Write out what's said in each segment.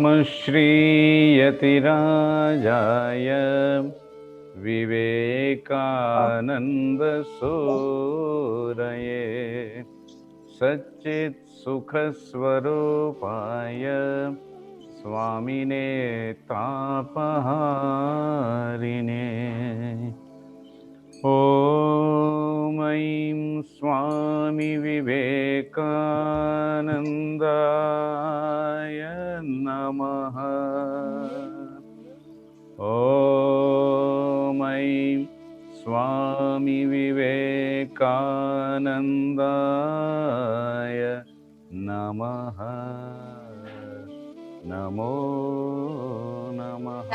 श्रीयतिराजाय विवेकानन्दसूरये सच्चित्सुखस्वरूपाय स्वामिने तापहारिणे ॐ ऐं स्वामी विवेकानन्दाय नमः। ॐ ऐं स्वामी विवेकानन्दाय नमः। नमो नमः।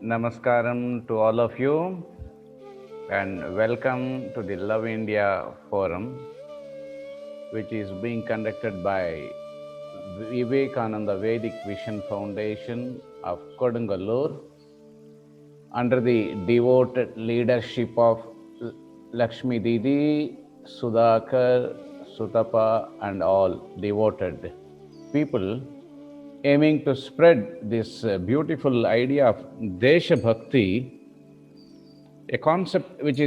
Namaskaram to all of you and welcome to the Love India Forum, which is being conducted by Vivekananda Vedic Vision Foundation of Kodungalur under the devoted leadership of Lakshmi Didi, Sudhakar, Sutapa and all devoted people, aiming to spread this beautiful idea of Desha Bhakti, a concept which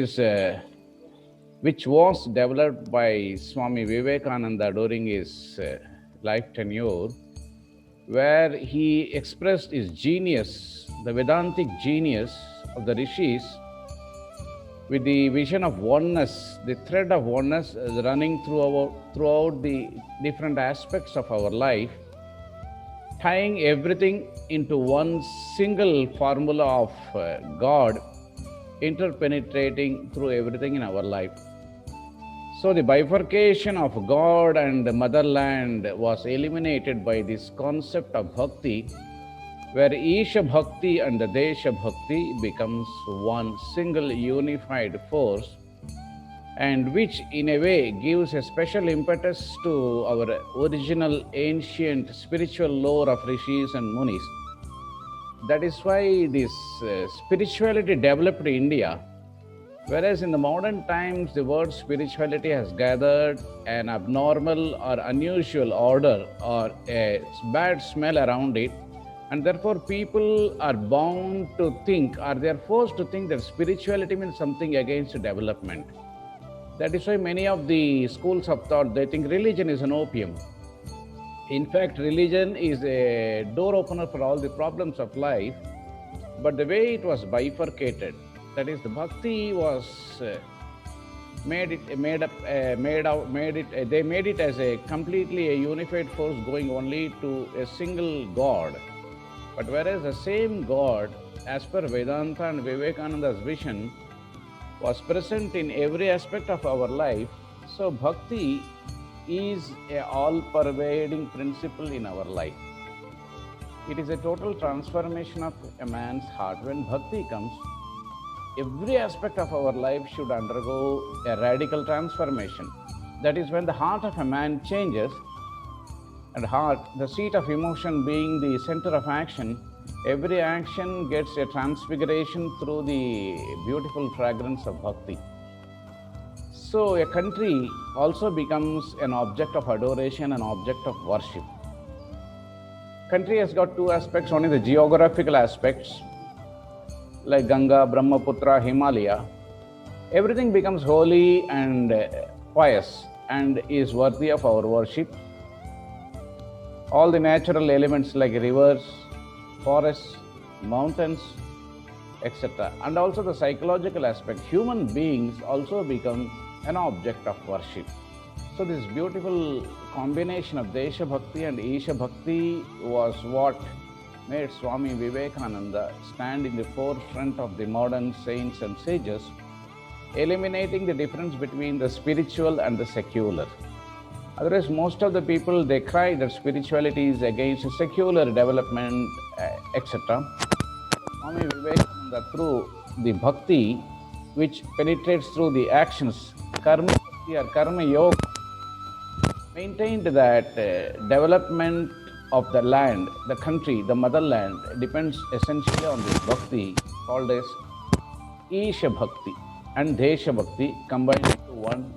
was developed by Swami Vivekananda during his life tenure, where he expressed his genius, the Vedantic genius of the rishis, with the vision of oneness, the thread of oneness running throughout the different aspects of our life, tying everything into one single formula of God, interpenetrating through everything in our life. So the bifurcation of God and the motherland was eliminated by this concept of bhakti, where Isha Bhakti and the Desha Bhakti becomes one single unified force, and which in a way gives a special impetus to our original ancient spiritual lore of rishis and munis. That is why this spirituality developed in India, whereas in the modern times the word spirituality has gathered an abnormal or unusual order or a bad smell around it, and therefore people are bound to think, or they are forced to think, that spirituality means something against development. That is why many of the schools of thought, they think religion is an opium. In fact, religion is a door opener for all the problems of life, but the way it was bifurcated, that is, the bhakti was they made it as a completely a unified force going only to a single God. But whereas the same God, as per Vedanta and Vivekananda's vision, was present in every aspect of our life, so bhakti is an all-pervading principle in our life. It is a total transformation of a man's heart. When bhakti comes, every aspect of our life should undergo a radical transformation. That is, when the heart of a man changes, and heart, the seat of emotion being the center of action, every action gets a transfiguration through the beautiful fragrance of bhakti. So a country also becomes an object of adoration, an object of worship. Country has got two aspects. One is the geographical aspects, like Ganga, Brahmaputra, Himalaya. Everything becomes holy and pious and is worthy of our worship. All the natural elements like rivers, forests, mountains, etc. And also the psychological aspect. Human beings also become an object of worship. So this beautiful combination of Desha Bhakti and Isha Bhakti was what made Swami Vivekananda stand in the forefront of the modern saints and sages, eliminating the difference between the spiritual and the secular. Otherwise, most of the people, they cry that spirituality is against secular development, etc. Swami Vivekananda, through the bhakti, which penetrates through the actions, karma bhakti or karma yoga, maintained that development of the land, the country, the motherland, depends essentially on this bhakti called as Isha Bhakti and Desha Bhakti combined into one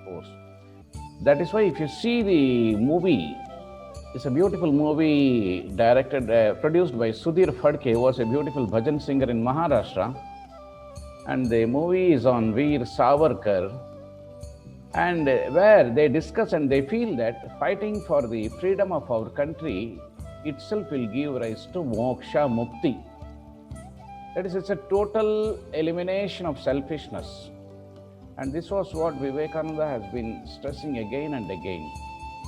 force. That is why if you see the movie, it's a beautiful movie produced by Sudhir Phadke, who was a beautiful bhajan singer in Maharashtra. And the movie is on Veer Savarkar, and where they discuss and they feel that fighting for the freedom of our country itself will give rise to moksha mukti. That is, it's a total elimination of selfishness. And this was what Vivekananda has been stressing again and again,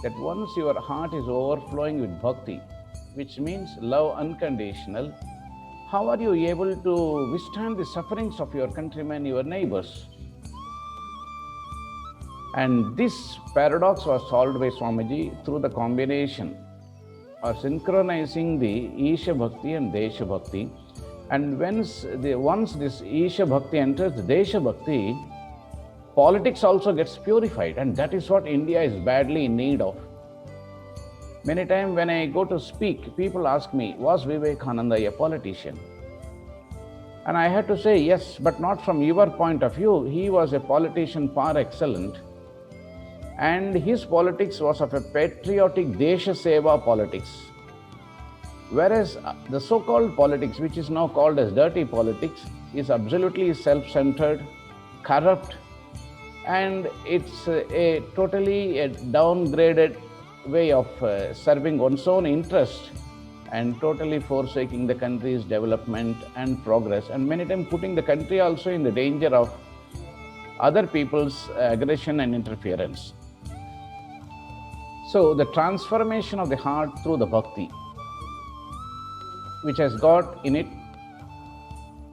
that once your heart is overflowing with bhakti, which means love unconditional, how are you able to withstand the sufferings of your countrymen, your neighbors? And this paradox was solved by Swamiji through the combination or synchronizing the Isha Bhakti and Desha Bhakti. And once this Isha Bhakti enters the Desha Bhakti, politics also gets purified, and that is what India is badly in need of. Many times when I go to speak, people ask me, was Vivekananda a politician? And I had to say, yes, but not from your point of view. He was a politician par excellence. And his politics was of a patriotic Desha Seva politics. Whereas the so-called politics, which is now called as dirty politics, is absolutely self-centered, corrupt, and it's a totally downgraded way of serving one's own interest and totally forsaking the country's development and progress, and many times putting the country also in the danger of other people's aggression and interference. So the transformation of the heart through the bhakti, which has got in it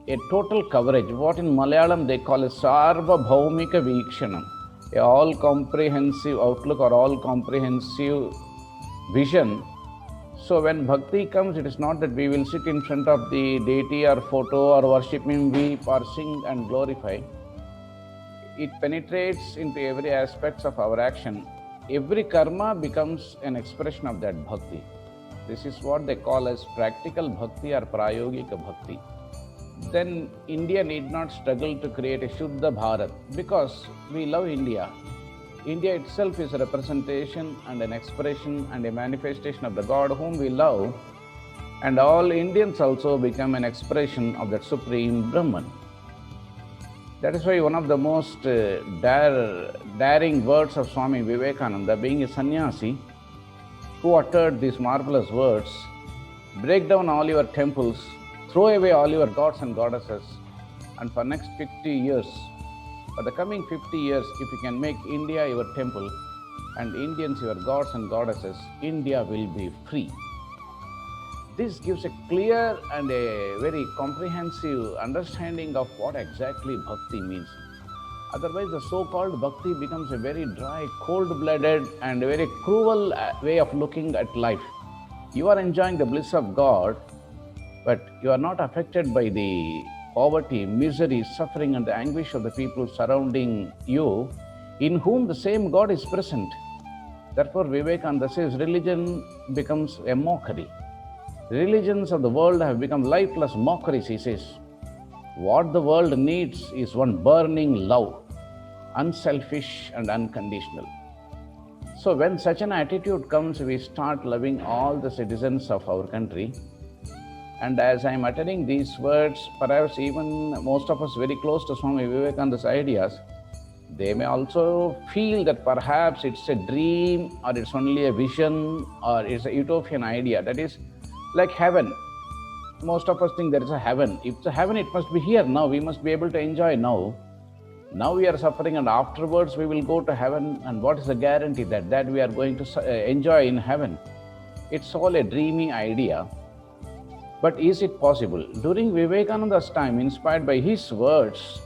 a total coverage, what in Malayalam they call a Sarvabhaumika Vikshanam, a all-comprehensive outlook or all-comprehensive vision. So when bhakti comes, it is not that we will sit in front of the deity or photo or worship him, weep or sing and glorify. It penetrates into every aspect of our action. Every karma becomes an expression of that bhakti. This is what they call as practical bhakti or prayogika bhakti. Then India need not struggle to create a Shuddha Bharat, because we love India. India itself is a representation and an expression and a manifestation of the God whom we love, and all Indians also become an expression of that Supreme Brahman. That is why one of the most daring words of Swami Vivekananda, being a sannyasi, who uttered these marvelous words, break down all your temples, throw away all your gods and goddesses, and for next 50 years, for the coming 50 years, if you can make India your temple and Indians your gods and goddesses, India will be free. This gives a clear and a very comprehensive understanding of what exactly bhakti means. Otherwise, the so-called bhakti becomes a very dry, cold-blooded and a very cruel way of looking at life. You are enjoying the bliss of God, but you are not affected by the poverty, misery, suffering and the anguish of the people surrounding you, in whom the same God is present. Therefore, Vivekananda says religion becomes a mockery. Religions of the world have become lifeless mockeries, he says. What the world needs is one burning love, unselfish and unconditional. So when such an attitude comes, we start loving all the citizens of our country. And as I am uttering these words, perhaps even most of us very close to Swami Vivekananda's ideas, they may also feel that perhaps it's a dream or it's only a vision or it's a utopian idea. That is like heaven. Most of us think there is a heaven. If it's a heaven, it must be here now. We must be able to enjoy now. Now we are suffering and afterwards we will go to heaven. And what is the guarantee that we are going to enjoy in heaven? It's all a dreamy idea. But is it possible? During Vivekananda's time, inspired by his words,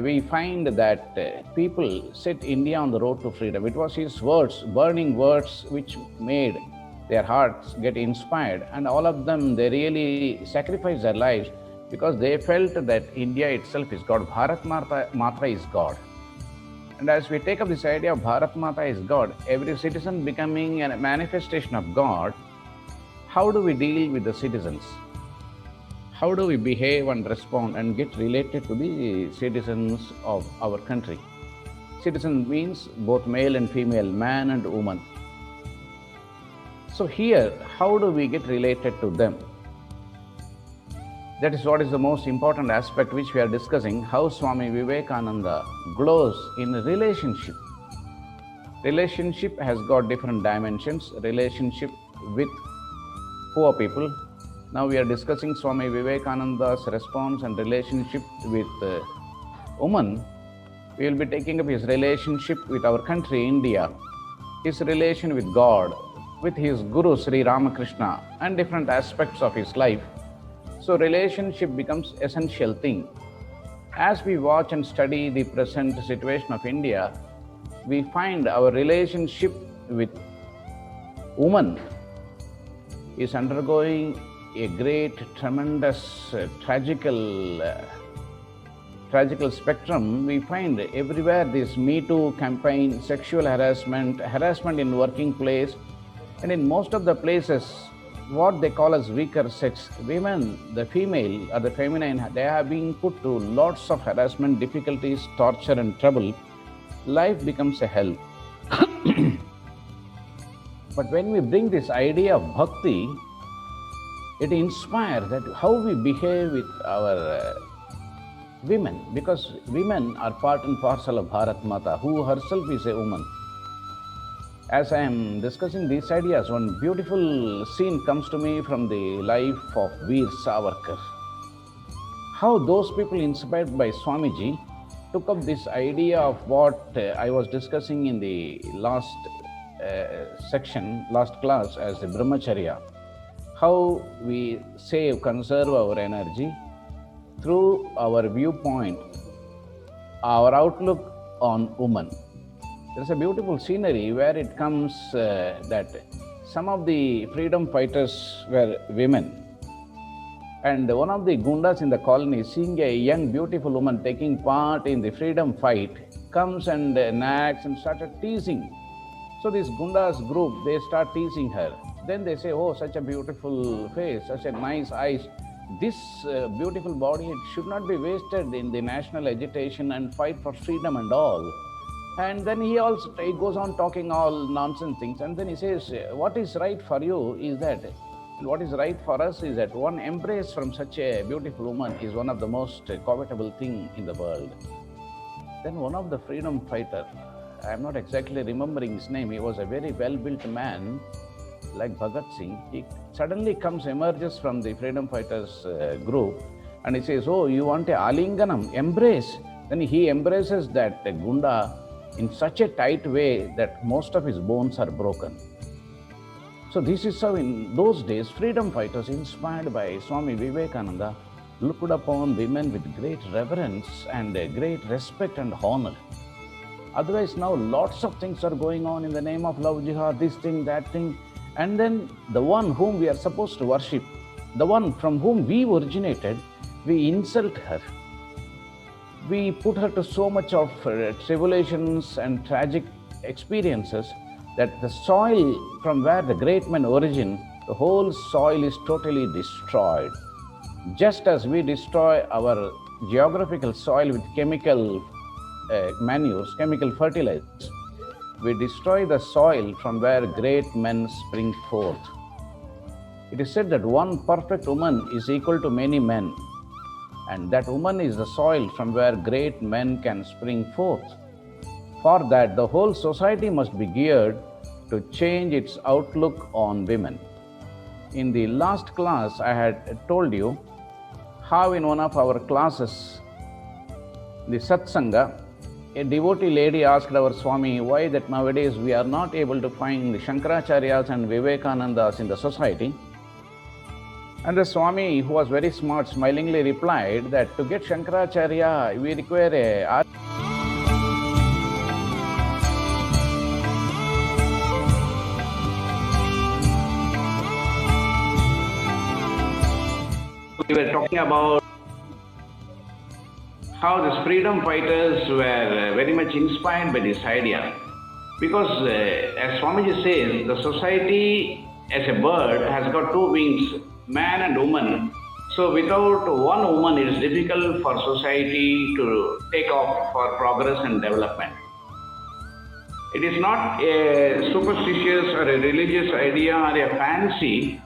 we find that people set India on the road to freedom. It was his words, burning words, which made their hearts get inspired, and all of them, they really sacrificed their lives because they felt that India itself is God. Bharat Mata is God. And as we take up this idea of Bharat Mata is God, every citizen becoming a manifestation of God, how do we deal with the citizens? How do we behave and respond and get related to the citizens of our country? Citizen means both male and female, man and woman. So here, how do we get related to them? That is what is the most important aspect which we are discussing, how Swami Vivekananda glows in relationship. Relationship has got different dimensions. Relationship with poor people. Now we are discussing Swami Vivekananda's response and relationship with women. We will be taking up his relationship with our country, India, his relation with God, with his Guru Sri Ramakrishna, and different aspects of his life. So relationship becomes essential thing. As we watch and study the present situation of India, we find our relationship with women is undergoing a great, tremendous, tragical spectrum. We find everywhere this Me Too campaign, sexual harassment, harassment in working place, and in most of the places, what they call as weaker sex, women, the female or the feminine, they have been put to lots of harassment, difficulties, torture and trouble. Life becomes a hell. But when we bring this idea of bhakti, it inspires that how we behave with our women, because women are part and parcel of Bharat Mata, who herself is a woman. As I am discussing these ideas, one beautiful scene comes to me from the life of Veer Savarkar. How those people inspired by Swamiji took up this idea of what I was discussing in the last last class as the Brahmacharya. How we conserve our energy through our viewpoint, our outlook on women. There's a beautiful scenery where it comes that some of the freedom fighters were women. And one of the gundas in the colony, seeing a young beautiful woman taking part in the freedom fight, comes and nags and started teasing. So this gundas group, they start teasing her. Then they say, oh, such a beautiful face, such a nice eyes. This beautiful body, it should not be wasted in the national agitation and fight for freedom and all. And then he goes on talking all nonsense things. And then he says, what is right for you is that, what is right for us is that one embrace from such a beautiful woman is one of the most covetable thing in the world. Then one of the freedom fighter, I am not exactly remembering his name, he was a very well-built man, like Bhagat Singh. He suddenly emerges from the freedom fighters group, and he says, oh, you want a alinganam, embrace. Then he embraces that gunda in such a tight way that most of his bones are broken. So this is how in those days, freedom fighters inspired by Swami Vivekananda looked upon women with great reverence and great respect and honor. Otherwise now lots of things are going on in the name of love jihad, this thing, that thing. And then the one whom we are supposed to worship, the one from whom we originated, we insult her. We put her to so much of tribulations and tragic experiences that the soil from where the great men origin, the whole soil is totally destroyed. Just as we destroy our geographical soil with chemical manures, chemical fertilizers, we destroy the soil from where great men spring forth. It is said that one perfect woman is equal to many men, and that woman is the soil from where great men can spring forth. For that, the whole society must be geared to change its outlook on women. In the last class, I had told you how in one of our classes, the Satsanga, a devotee lady asked our Swami why that nowadays we are not able to find the Shankaracharyas and Vivekanandas in the society. And the Swami, who was very smart, smilingly replied that to get Shankaracharya, we require a... We were talking about how these freedom fighters were very much inspired by this idea. Because as Swamiji says, the society as a bird has got two wings, man and woman. So without one woman, it is difficult for society to take off for progress and development. It is not a superstitious or a religious idea or a fancy.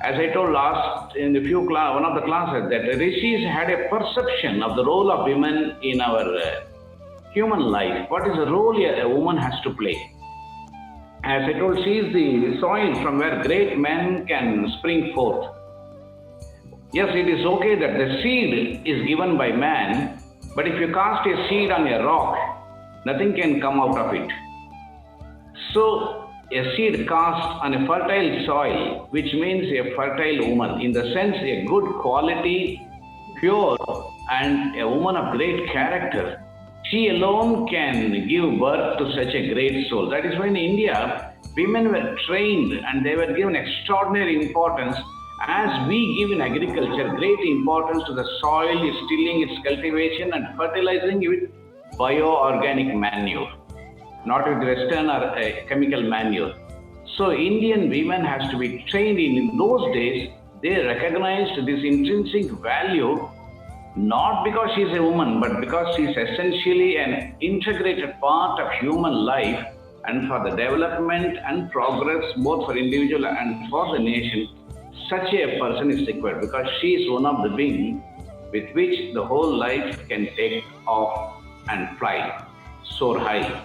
As I told last in the one of the classes, that rishis had a perception of the role of women in our human life. What is the role a woman has to play? As I told, she is the soil from where great men can spring forth. Yes, it is okay that the seed is given by man, but if you cast a seed on a rock, nothing can come out of it. So, a seed cast on a fertile soil, which means a fertile woman, in the sense a good quality, pure, and a woman of great character. She alone can give birth to such a great soul. That is why in India, women were trained and they were given extraordinary importance, as we give in agriculture great importance to the soil, stilling its cultivation and fertilizing it with bioorganic manure, not with Western or chemical manure. So Indian women has to be trained in those days. They recognized this intrinsic value, not because she is a woman, but because she is essentially an integrated part of human life, and for the development and progress both for individual and for the nation, such a person is required, because she is one of the beings with which the whole life can take off and fly, soar high.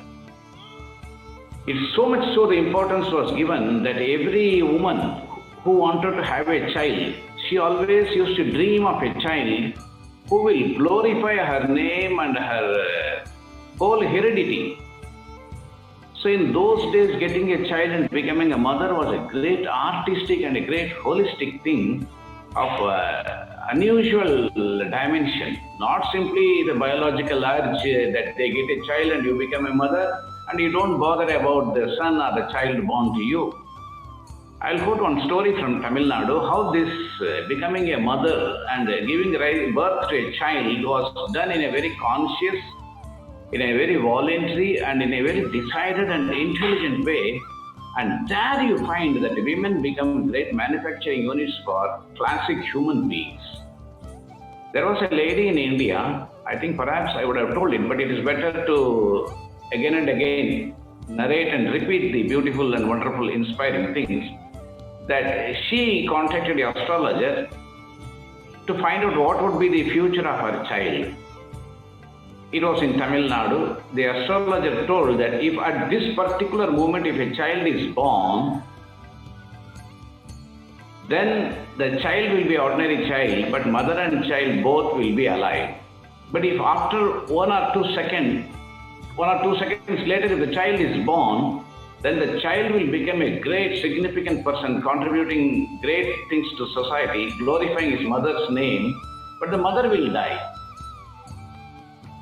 It's so much so the importance was given that every woman who wanted to have a child, she always used to dream of a child who will glorify her name and her whole heredity. So in those days, getting a child and becoming a mother was a great artistic and a great holistic thing of unusual dimension. Not simply the biological urge that they get a child and you become a mother and you don't bother about the son or the child born to you. I'll quote one story from Tamil Nadu, how this becoming a mother and giving birth to a child was done in a very conscious, in a very voluntary and in a very decided and intelligent way. And there you find that women become great manufacturing units for classic human beings. There was a lady in India, I think perhaps I would have told it, but it is better to again and again narrate and repeat the beautiful and wonderful, inspiring things, that she contacted the astrologer to find out what would be the future of her child. It was in Tamil Nadu. The astrologer told that if at this particular moment, if a child is born, then the child will be an ordinary child, but mother and child both will be alive. But if after 1 or 2 seconds later, if the child is born, then the child will become a great significant person, contributing great things to society, glorifying his mother's name, but the mother will die.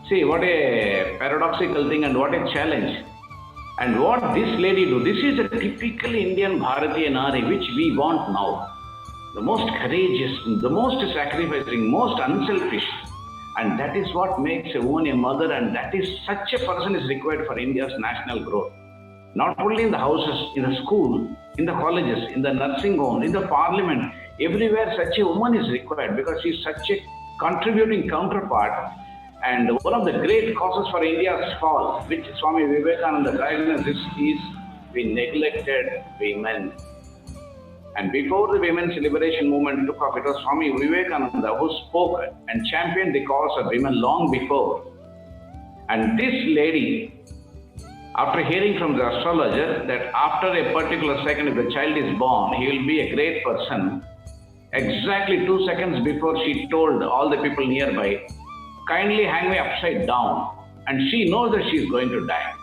See, what a paradoxical thing and what a challenge. And what this lady do, this is a typical Indian Bharatiya Nari which we want now. The most courageous, the most sacrificing, most unselfish. And that is what makes a woman a mother, and that is such a person is required for India's national growth. Not only in the houses, in the school, in the colleges, in the nursing home, in the parliament, everywhere such a woman is required, because she is such a contributing counterpart. And one of the great causes for India's fall, which Swami Vivekananda diagnosis, is we neglected women. And before the women's liberation movement took off, it was Swami Vivekananda who spoke and championed the cause of women long before. And this lady, after hearing from the astrologer that after a particular second, if the child is born, he will be a great person, exactly 2 seconds before she told all the people nearby, kindly hang me upside down. And she knows that she is going to die.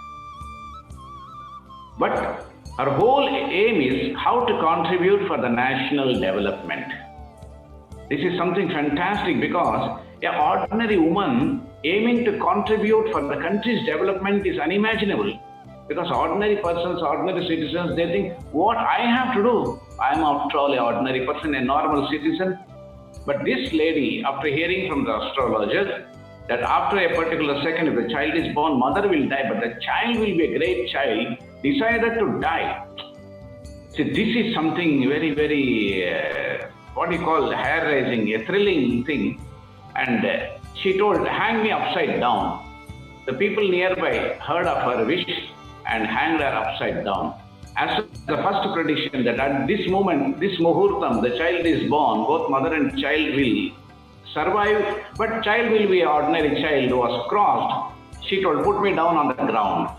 But her whole aim is how to contribute for the national development. This is something fantastic, because an ordinary woman aiming to contribute for the country's development is unimaginable. Because ordinary persons, ordinary citizens, they think, what I have to do? I am after all an ordinary person, a normal citizen. But this lady, after hearing from the astrologer that after a particular second, if the child is born, mother will die, but the child will be a great child, decided to die. See, this is something very, very, hair-raising, a thrilling thing. And she told, hang me upside down. The people nearby heard of her wish and hanged her upside down. As the first prediction that at this moment, this muhurtam, the child is born, both mother and child will survive, but child will be an ordinary child who was crossed. She told, put me down on the ground.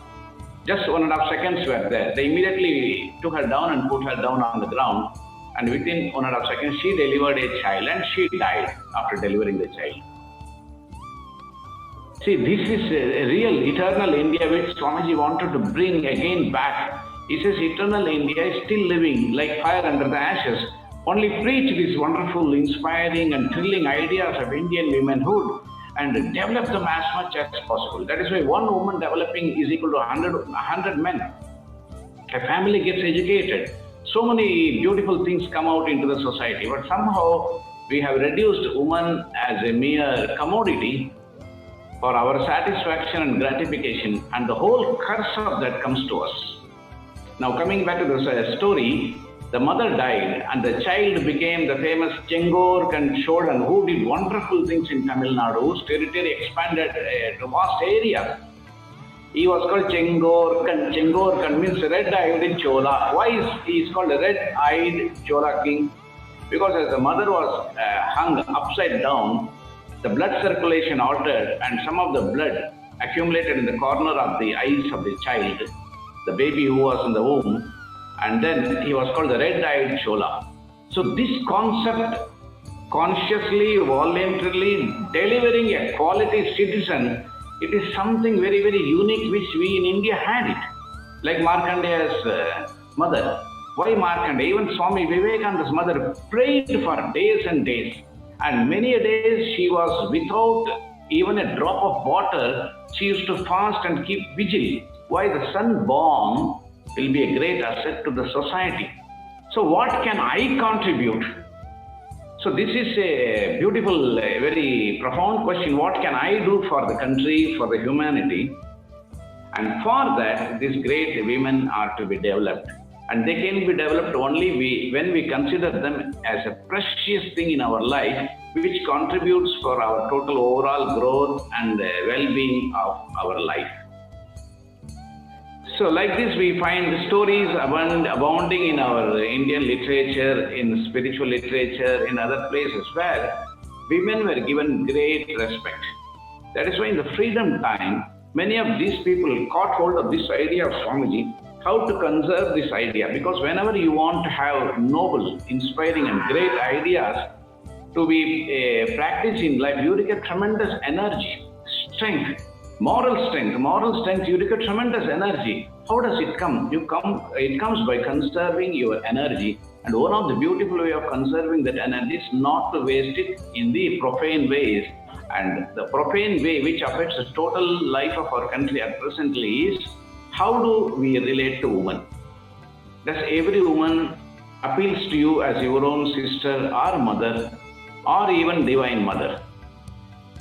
Just 1.5 seconds were there. They immediately took her down and put her down on the ground. And within 1.5 seconds, she delivered a child and she died after delivering the child. See, this is a real eternal India which Swamiji wanted to bring again back. He says eternal India is still living like fire under the ashes. Only preach these wonderful, inspiring and thrilling ideas of Indian womanhood and develop them as much as possible. That is why one woman developing is equal to 100 men. A family gets educated. So many beautiful things come out into the society, but somehow we have reduced woman as a mere commodity for our satisfaction and gratification, and the whole curse of that comes to us. Now coming back to this story, the mother died and the child became the famous Chengorkan Cholan, who did wonderful things in Tamil Nadu, whose territory expanded to vast areas. He was called Chengorkan. Chengorkan means red-eyed Chola. Why is he called a red-eyed Chola king? Because as the mother was hung upside down, the blood circulation altered and some of the blood accumulated in the corner of the eyes of the child, the baby who was in the womb, and then he was called the red-eyed Chola. So this concept, consciously, voluntarily delivering a quality citizen, it is something very, very unique which we in India had it. Like Markandeya's mother. Why Markandeya? Even Swami Vivekananda's mother prayed for days and days. And many a days she was without even a drop of water. She used to fast and keep vigil. Why? The son born will be a great asset to the society. So what can I contribute? So this is a beautiful, very profound question. What can I do for the country, for the humanity? And for that, these great women are to be developed. And they can be developed only when we consider them as a precious thing in our life, which contributes for our total overall growth and well-being of our life. So like this, we find stories abounding in our Indian literature, in spiritual literature, in other places where women were given great respect. That is why in the freedom time, many of these people caught hold of this idea of Swamiji, how to conserve this idea. Because whenever you want to have noble, inspiring and great ideas to be practiced in life, you require tremendous energy, strength. Moral strength, you require tremendous energy. How does it come? It comes by conserving your energy. And one of the beautiful way of conserving that energy is not to waste it in the profane ways. And the profane way which affects the total life of our country at presently is, how do we relate to women? Does every woman appeals to you as your own sister or mother or even divine mother?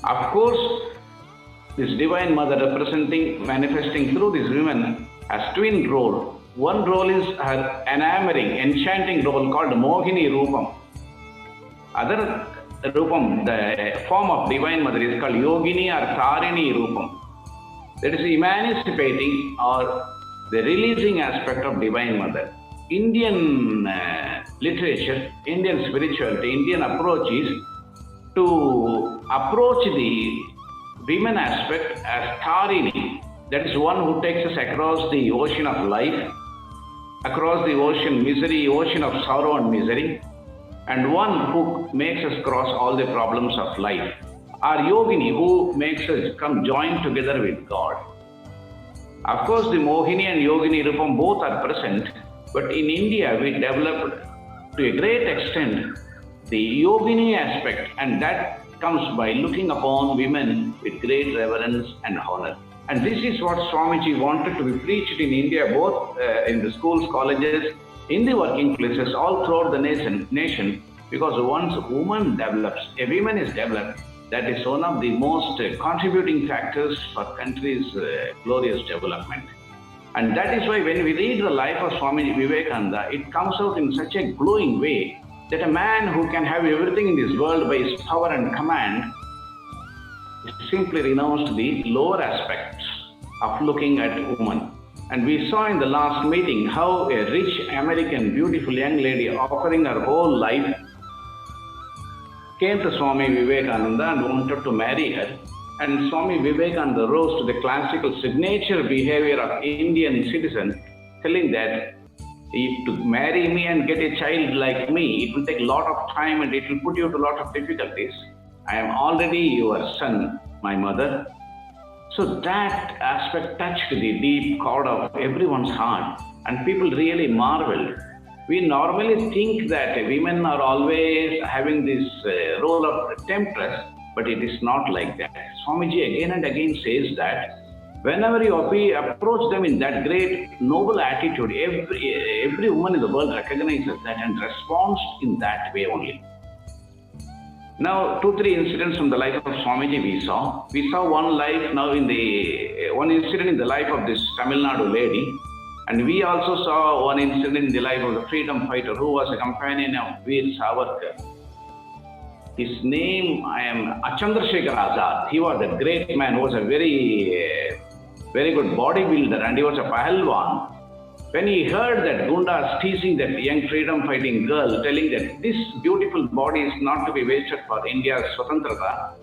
Of course, this divine mother manifesting through these women has twin role. One role is her enamoring, enchanting role called Mohini Rupam. Other Rupam, the form of divine mother, is called Yogini or Tarini Rupam. That is emancipating or the releasing aspect of divine mother. Indian literature, Indian spirituality, Indian approach is to approach the women aspect as Tarini, that is one who takes us across the ocean of life, across the ocean of sorrow and misery, and one who makes us cross all the problems of life. Our Yogini, who makes us come join together with God. Of course, the Mohini and Yogini Rupam both are present, but in India we developed to a great extent the Yogini aspect, and that comes by looking upon women with great reverence and honor. And this is what Swamiji wanted to be preached in India, both in the schools, colleges, in the working places, all throughout the nation, because once a woman develops, a woman is developed, that is one of the most contributing factors for country's glorious development. And that is why when we read the life of Swami Vivekananda, it comes out in such a glowing way that a man who can have everything in this world by his power and command simply renounced the lower aspects of looking at woman. And we saw in the last meeting how a rich American beautiful young lady offering her whole life came to Swami Vivekananda and wanted to marry her. And Swami Vivekananda rose to the classical signature behavior of Indian citizen, telling that if to marry me and get a child like me, it will take a lot of time and it will put you to a lot of difficulties. I am already your son, my mother. So that aspect touched the deep chord of everyone's heart, and people really marveled. We normally think that women are always having this role of temptress, but it is not like that. Swamiji again and again says that whenever you approach them in that great noble attitude, every woman in the world recognizes that and responds in that way only. Now, 2-3 incidents from the life of Swamiji we saw. We saw one life now one incident in the life of this Tamil Nadu lady. And we also saw one incident in the life of the freedom fighter who was a companion of Veer Savarkar. His name, Chandrasekhar Azad. He was a great man who was a very good bodybuilder, and he was a pahalwan. When he heard that Gundas teasing that young freedom fighting girl, telling that this beautiful body is not to be wasted for India's Swatantrata,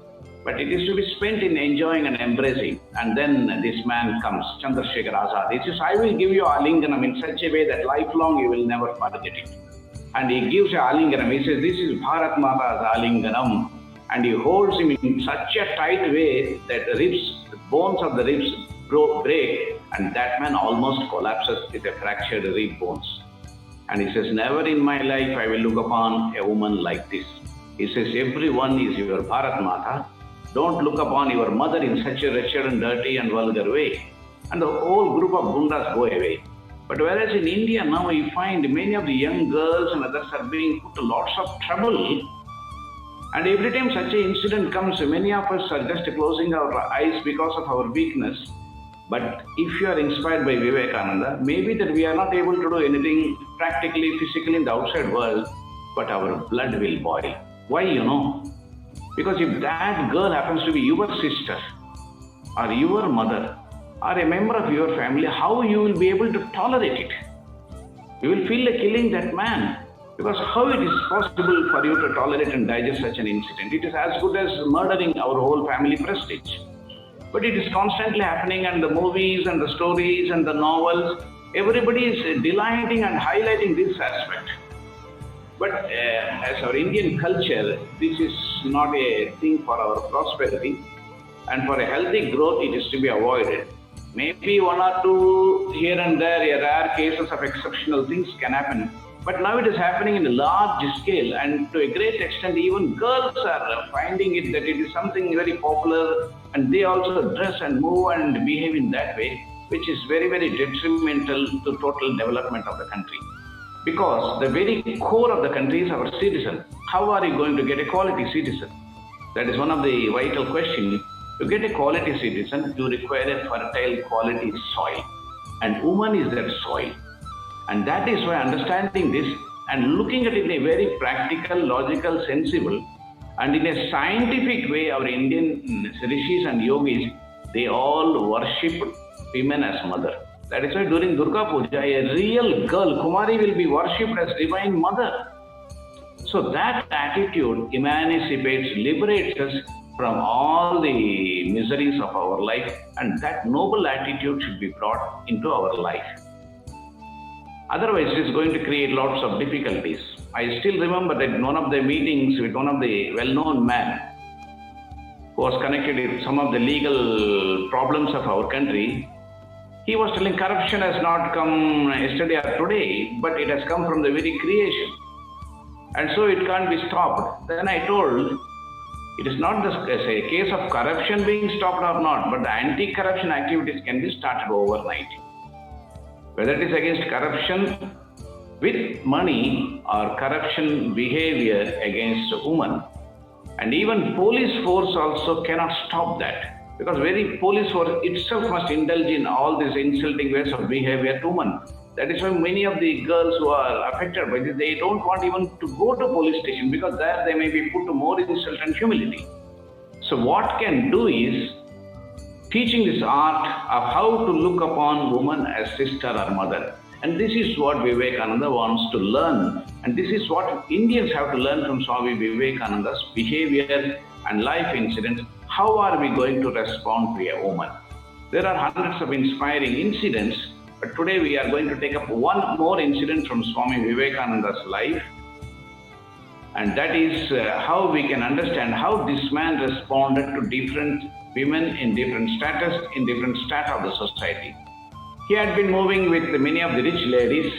but it is to be spent in enjoying and embracing. And then this man comes, Chandrasekhar Azad. He says, I will give you Alinganam in such a way that lifelong you will never forget it. And he gives a Alinganam. He says, this is Bharat Mata's Alinganam. And he holds him in such a tight way that the bones of the ribs break, and that man almost collapses with a fractured rib bones. And he says, never in my life I will look upon a woman like this. He says, everyone is your Bharat Mata. Don't look upon your mother in such a wretched and dirty and vulgar way. And the whole group of Gundas go away. But whereas in India now you find many of the young girls and others are being put to lots of trouble. And every time such an incident comes, many of us are just closing our eyes because of our weakness. But if you are inspired by Vivekananda, maybe that we are not able to do anything practically, physically in the outside world, but our blood will boil. Why, Because if that girl happens to be your sister, or your mother, or a member of your family, how you will be able to tolerate it? You will feel like killing that man. Because how it is possible for you to tolerate and digest such an incident? It is as good as murdering our whole family prestige. But it is constantly happening, and the movies and the stories and the novels, everybody is delighting and highlighting this aspect. But as our Indian culture, this is not a thing for our prosperity, and for a healthy growth, it is to be avoided. Maybe one or two here and there, rare cases of exceptional things can happen. But now it is happening in a large scale, and to a great extent, even girls are finding it that it is something very popular, and they also dress and move and behave in that way, which is very, very detrimental to total development of the country. Because the very core of the country is our citizen. How are you going to get a quality citizen? That is one of the vital questions. To get a quality citizen, you require a fertile quality soil. And woman is that soil. And that is why understanding this and looking at it in a very practical, logical, sensible, and in a scientific way, our Indian rishis and yogis, they all worship women as mother. That is why during Durga Puja, a real girl, Kumari, will be worshipped as divine mother. So that attitude emancipates, liberates us from all the miseries of our life, and that noble attitude should be brought into our life. Otherwise, it is going to create lots of difficulties. I still remember that in one of the meetings with one of the well-known men who was connected with some of the legal problems of our country, he was telling corruption has not come yesterday or today, but it has come from the very creation. And so it can't be stopped. Then I told, it is not a case of corruption being stopped or not, but the anti-corruption activities can be started overnight. Whether it is against corruption with money or corruption behavior against a woman. And even police force also cannot stop that, because very police force itself must indulge in all these insulting ways of behavior to women. That is why many of the girls who are affected by this, they don't want even to go to police station, because there they may be put to more insult and humility. So what can do is, teaching this art of how to look upon woman as sister or mother. And this is what Vivekananda wants to learn. And this is what Indians have to learn from Swami Vivekananda's behavior and life incidents. How are we going to respond to a woman? There are hundreds of inspiring incidents, but today we are going to take up one more incident from Swami Vivekananda's life. And that is how we can understand how this man responded to different women in different status, in different strata of the society. He had been moving with many of the rich ladies,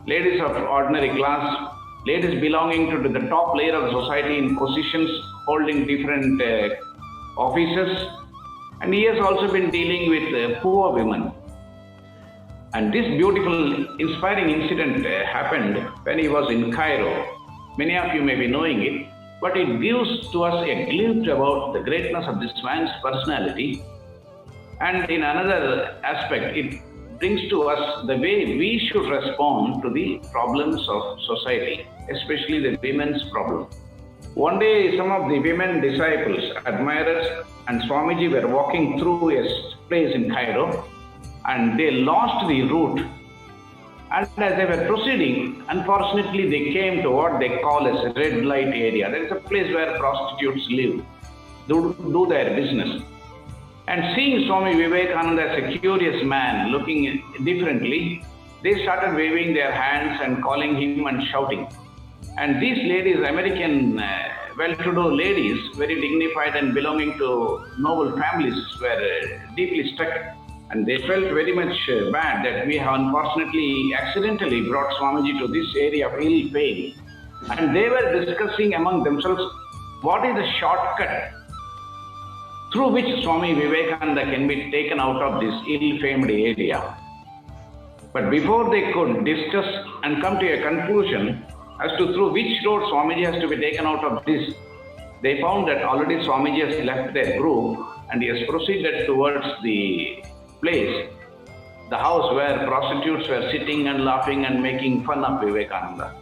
ladies of ordinary class, ladies belonging to the top layer of the society in positions, holding different offices, and he has also been dealing with poor women. And this beautiful, inspiring incident happened when he was in Cairo. Many of you may be knowing it, but it gives to us a glimpse about the greatness of this man's personality. And in another aspect, it brings to us the way we should respond to the problems of society, especially the women's problem. One day, some of the women disciples, admirers, and Swamiji were walking through a place in Cairo, and they lost the route. And as they were proceeding, unfortunately, they came to what they call as a red light area. There is a place where prostitutes live, do their business. And seeing Swami Vivekananda as a curious man looking differently, they started waving their hands and calling him and shouting. And these ladies, American well-to-do ladies, very dignified and belonging to noble families, were deeply struck. And they felt very much bad that we have unfortunately accidentally brought Swamiji to this area of ill fame. And they were discussing among themselves what is the shortcut through which Swami Vivekananda can be taken out of this ill-famed area. But before they could discuss and come to a conclusion as to through which road Swamiji has to be taken out of this, they found that already Swamiji has left their group and he has proceeded towards the place, the house where prostitutes were sitting and laughing and making fun of Vivekananda.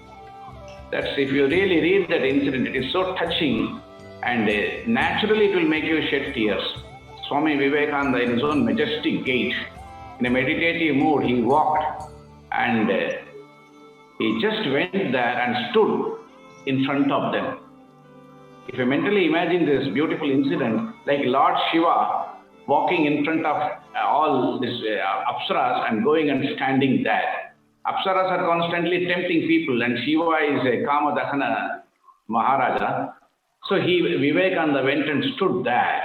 That's, if you really read that incident, it is so touching, and naturally it will make you shed tears. Swami Vivekananda, in his own majestic gait, in a meditative mood, he walked and he just went there and stood in front of them. If you mentally imagine this beautiful incident, like Lord Shiva walking in front of all these Apsaras and going and standing there. Apsaras are constantly tempting people, and Shiva is a Kama Dahana Maharaja. So Vivekananda went and stood there.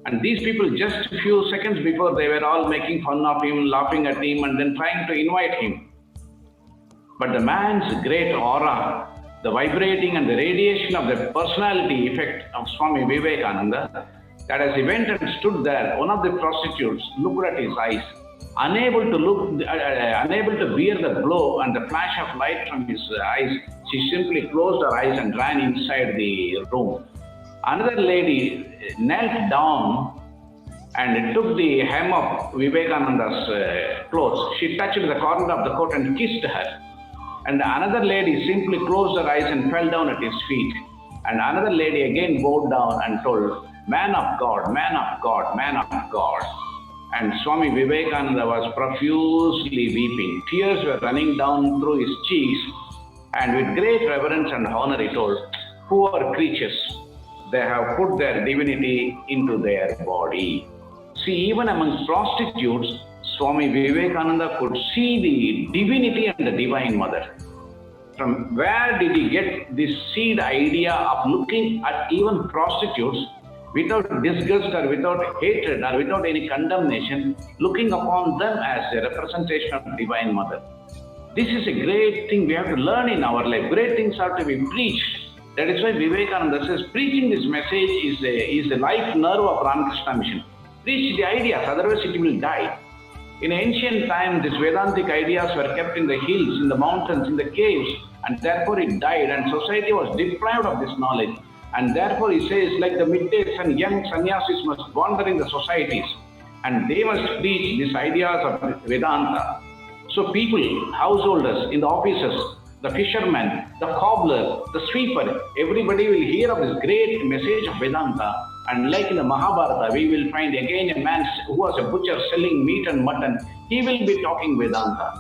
And these people, just a few seconds before, they were all making fun of him, laughing at him, and then trying to invite him. But the man's great aura, the vibrating and the radiation of the personality effect of Swami Vivekananda, that as he went and stood there, one of the prostitutes looked at his eyes, unable to bear the glow and the flash of light from his eyes. She simply closed her eyes and ran inside the room. Another lady knelt down and took the hem of Vivekananda's clothes. She touched the corner of the coat and kissed her. And another lady simply closed her eyes and fell down at his feet. And another lady again bowed down and told, "Man of God, man of God, man of God." And Swami Vivekananda was profusely weeping. Tears were running down through his cheeks. And with great reverence and honor, he told, "Poor creatures, they have put their divinity into their body." See, even among prostitutes, Swami Vivekananda could see the divinity and the Divine Mother. From where did he get this seed idea of looking at even prostitutes without disgust or without hatred or without any condemnation, looking upon them as a representation of Divine Mother? This is a great thing we have to learn in our life. Great things are to be preached. That is why Vivekananda says preaching this message is the life nerve of Ramakrishna Mission. Preach the ideas, otherwise it will die. In ancient times, these Vedantic ideas were kept in the hills, in the mountains, in the caves, and therefore it died, and society was deprived of this knowledge. And therefore he says, like the midday sun, young sannyasis must wander in the societies, and they must preach these ideas of Vedanta. So people, householders in the offices, the fisherman, the cobbler, the sweeper, everybody will hear of this great message of Vedanta And like in the Mahabharata, we will find again a man who was a butcher selling meat and mutton. He will be talking Vedanta.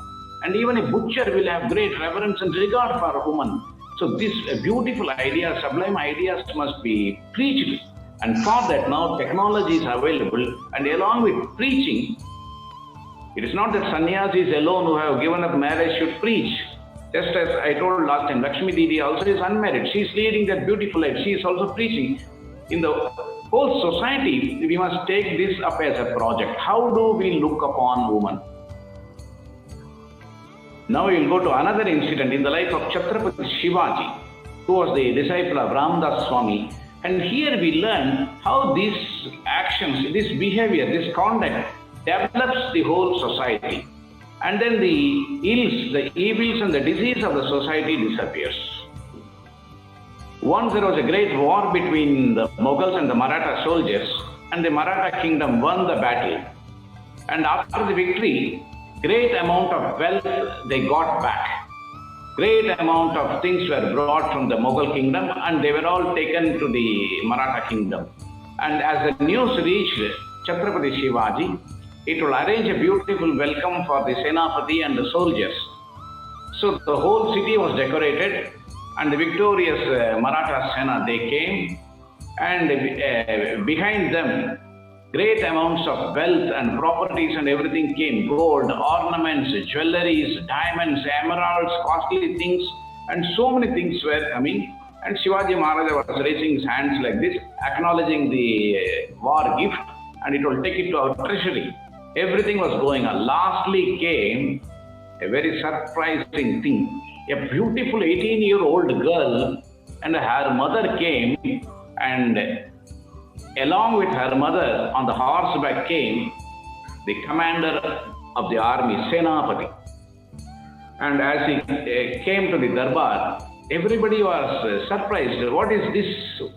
And even a butcher will have great reverence and regard for a woman. So these beautiful ideas, sublime ideas must be preached. And for that now technology is available. And along with preaching, it is not that sannyasis alone who have given up marriage should preach. Just as I told last time, Lakshmi Didi also is unmarried. She is leading that beautiful life. She is also preaching. In the whole society, we must take this up as a project. How do we look upon women? Now we will go to another incident in the life of Chhatrapati Shivaji, who was the disciple of Ramdas Swami. And here we learn how these actions, this behavior, this conduct develops the whole society. And then the ills, the evils and the disease of the society disappears. Once there was a great war between the Mughals and the Maratha soldiers, and the Maratha kingdom won the battle. And after the victory, great amount of wealth they got back. Great amount of things were brought from the Mughal kingdom and they were all taken to the Maratha kingdom. And as the news reached Chhatrapati Shivaji, it will arrange a beautiful welcome for the Senapati and the soldiers. So the whole city was decorated and the victorious Maratha Sena, they came, and behind them great amounts of wealth and properties and everything came. Gold, ornaments, jewelries, diamonds, emeralds, costly things, and so many things were coming. And Shivaji Maharaja was raising his hands like this, acknowledging the war gift, and it will take it to our treasury. Everything was going on. Lastly came a very surprising thing. A beautiful 18-year-old girl and her mother came, and along with her mother on the horseback came the commander of the army, Senapati. And as he came to the Darbar, everybody was surprised. What is this?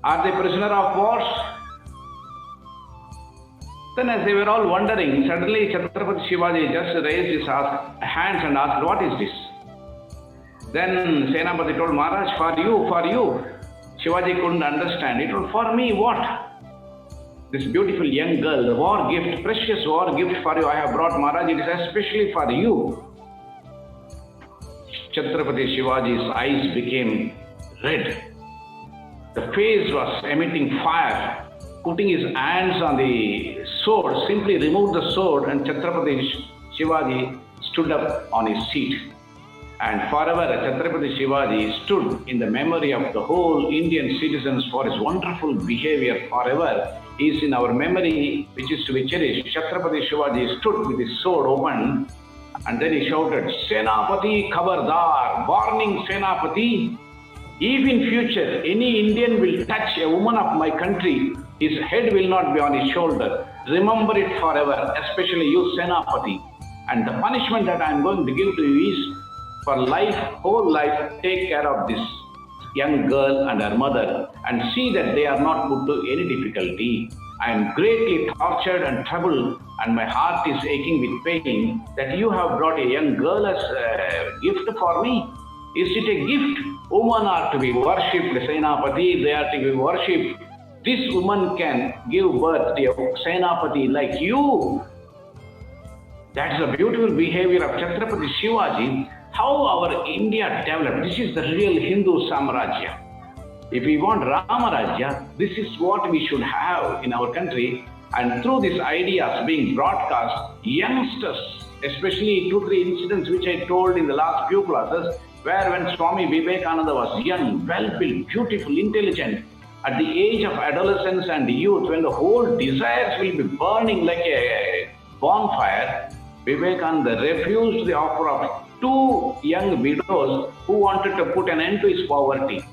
Are they prisoner of wars? Then as they were all wondering, suddenly Chhatrapati Shivaji just raised his hands and asked, what is this? Then Senapati told, Maharaj, for you. Shivaji couldn't understand. It was for me, what? This beautiful young girl, the war gift, precious war gift for you I have brought, Maharaj, it is especially for you. Chhatrapati Shivaji's eyes became red. The face was emitting fire. Putting his hands on the sword, simply removed the sword, and Chhatrapati Shivaji stood up on his seat. And forever, Chhatrapati Shivaji stood in the memory of the whole Indian citizens for his wonderful behavior forever. He is in our memory, which is to be cherished. Chhatrapati Shivaji stood with his sword open, and then he shouted, Senapati Khabardar, warning Senapati, if in future any Indian will touch a woman of my country, his head will not be on his shoulder. Remember it forever, especially you, Senapati. And the punishment that I am going to give to you is, for life, whole life, take care of this young girl and her mother and see that they are not put to any difficulty. I am greatly tortured and troubled, and my heart is aching with pain that you have brought a young girl as a gift for me. Is it a gift? Women are to be worshipped, Senapati, they are to be worshipped. This woman can give birth to a Senapati like you. That is the beautiful behavior of Chhatrapati Shivaji. How our India developed. This is the real Hindu Samrajya. If we want Ramarajya, this is what we should have in our country. And through these ideas being broadcast, youngsters, especially 2-3 incidents which I told in the last few classes, where when Swami Vivekananda was young, well-built, beautiful, intelligent, at the age of adolescence and youth, when the whole desires will be burning like a bonfire, Vivekananda refused the offer of 2 young widows who wanted to put an end to his poverty.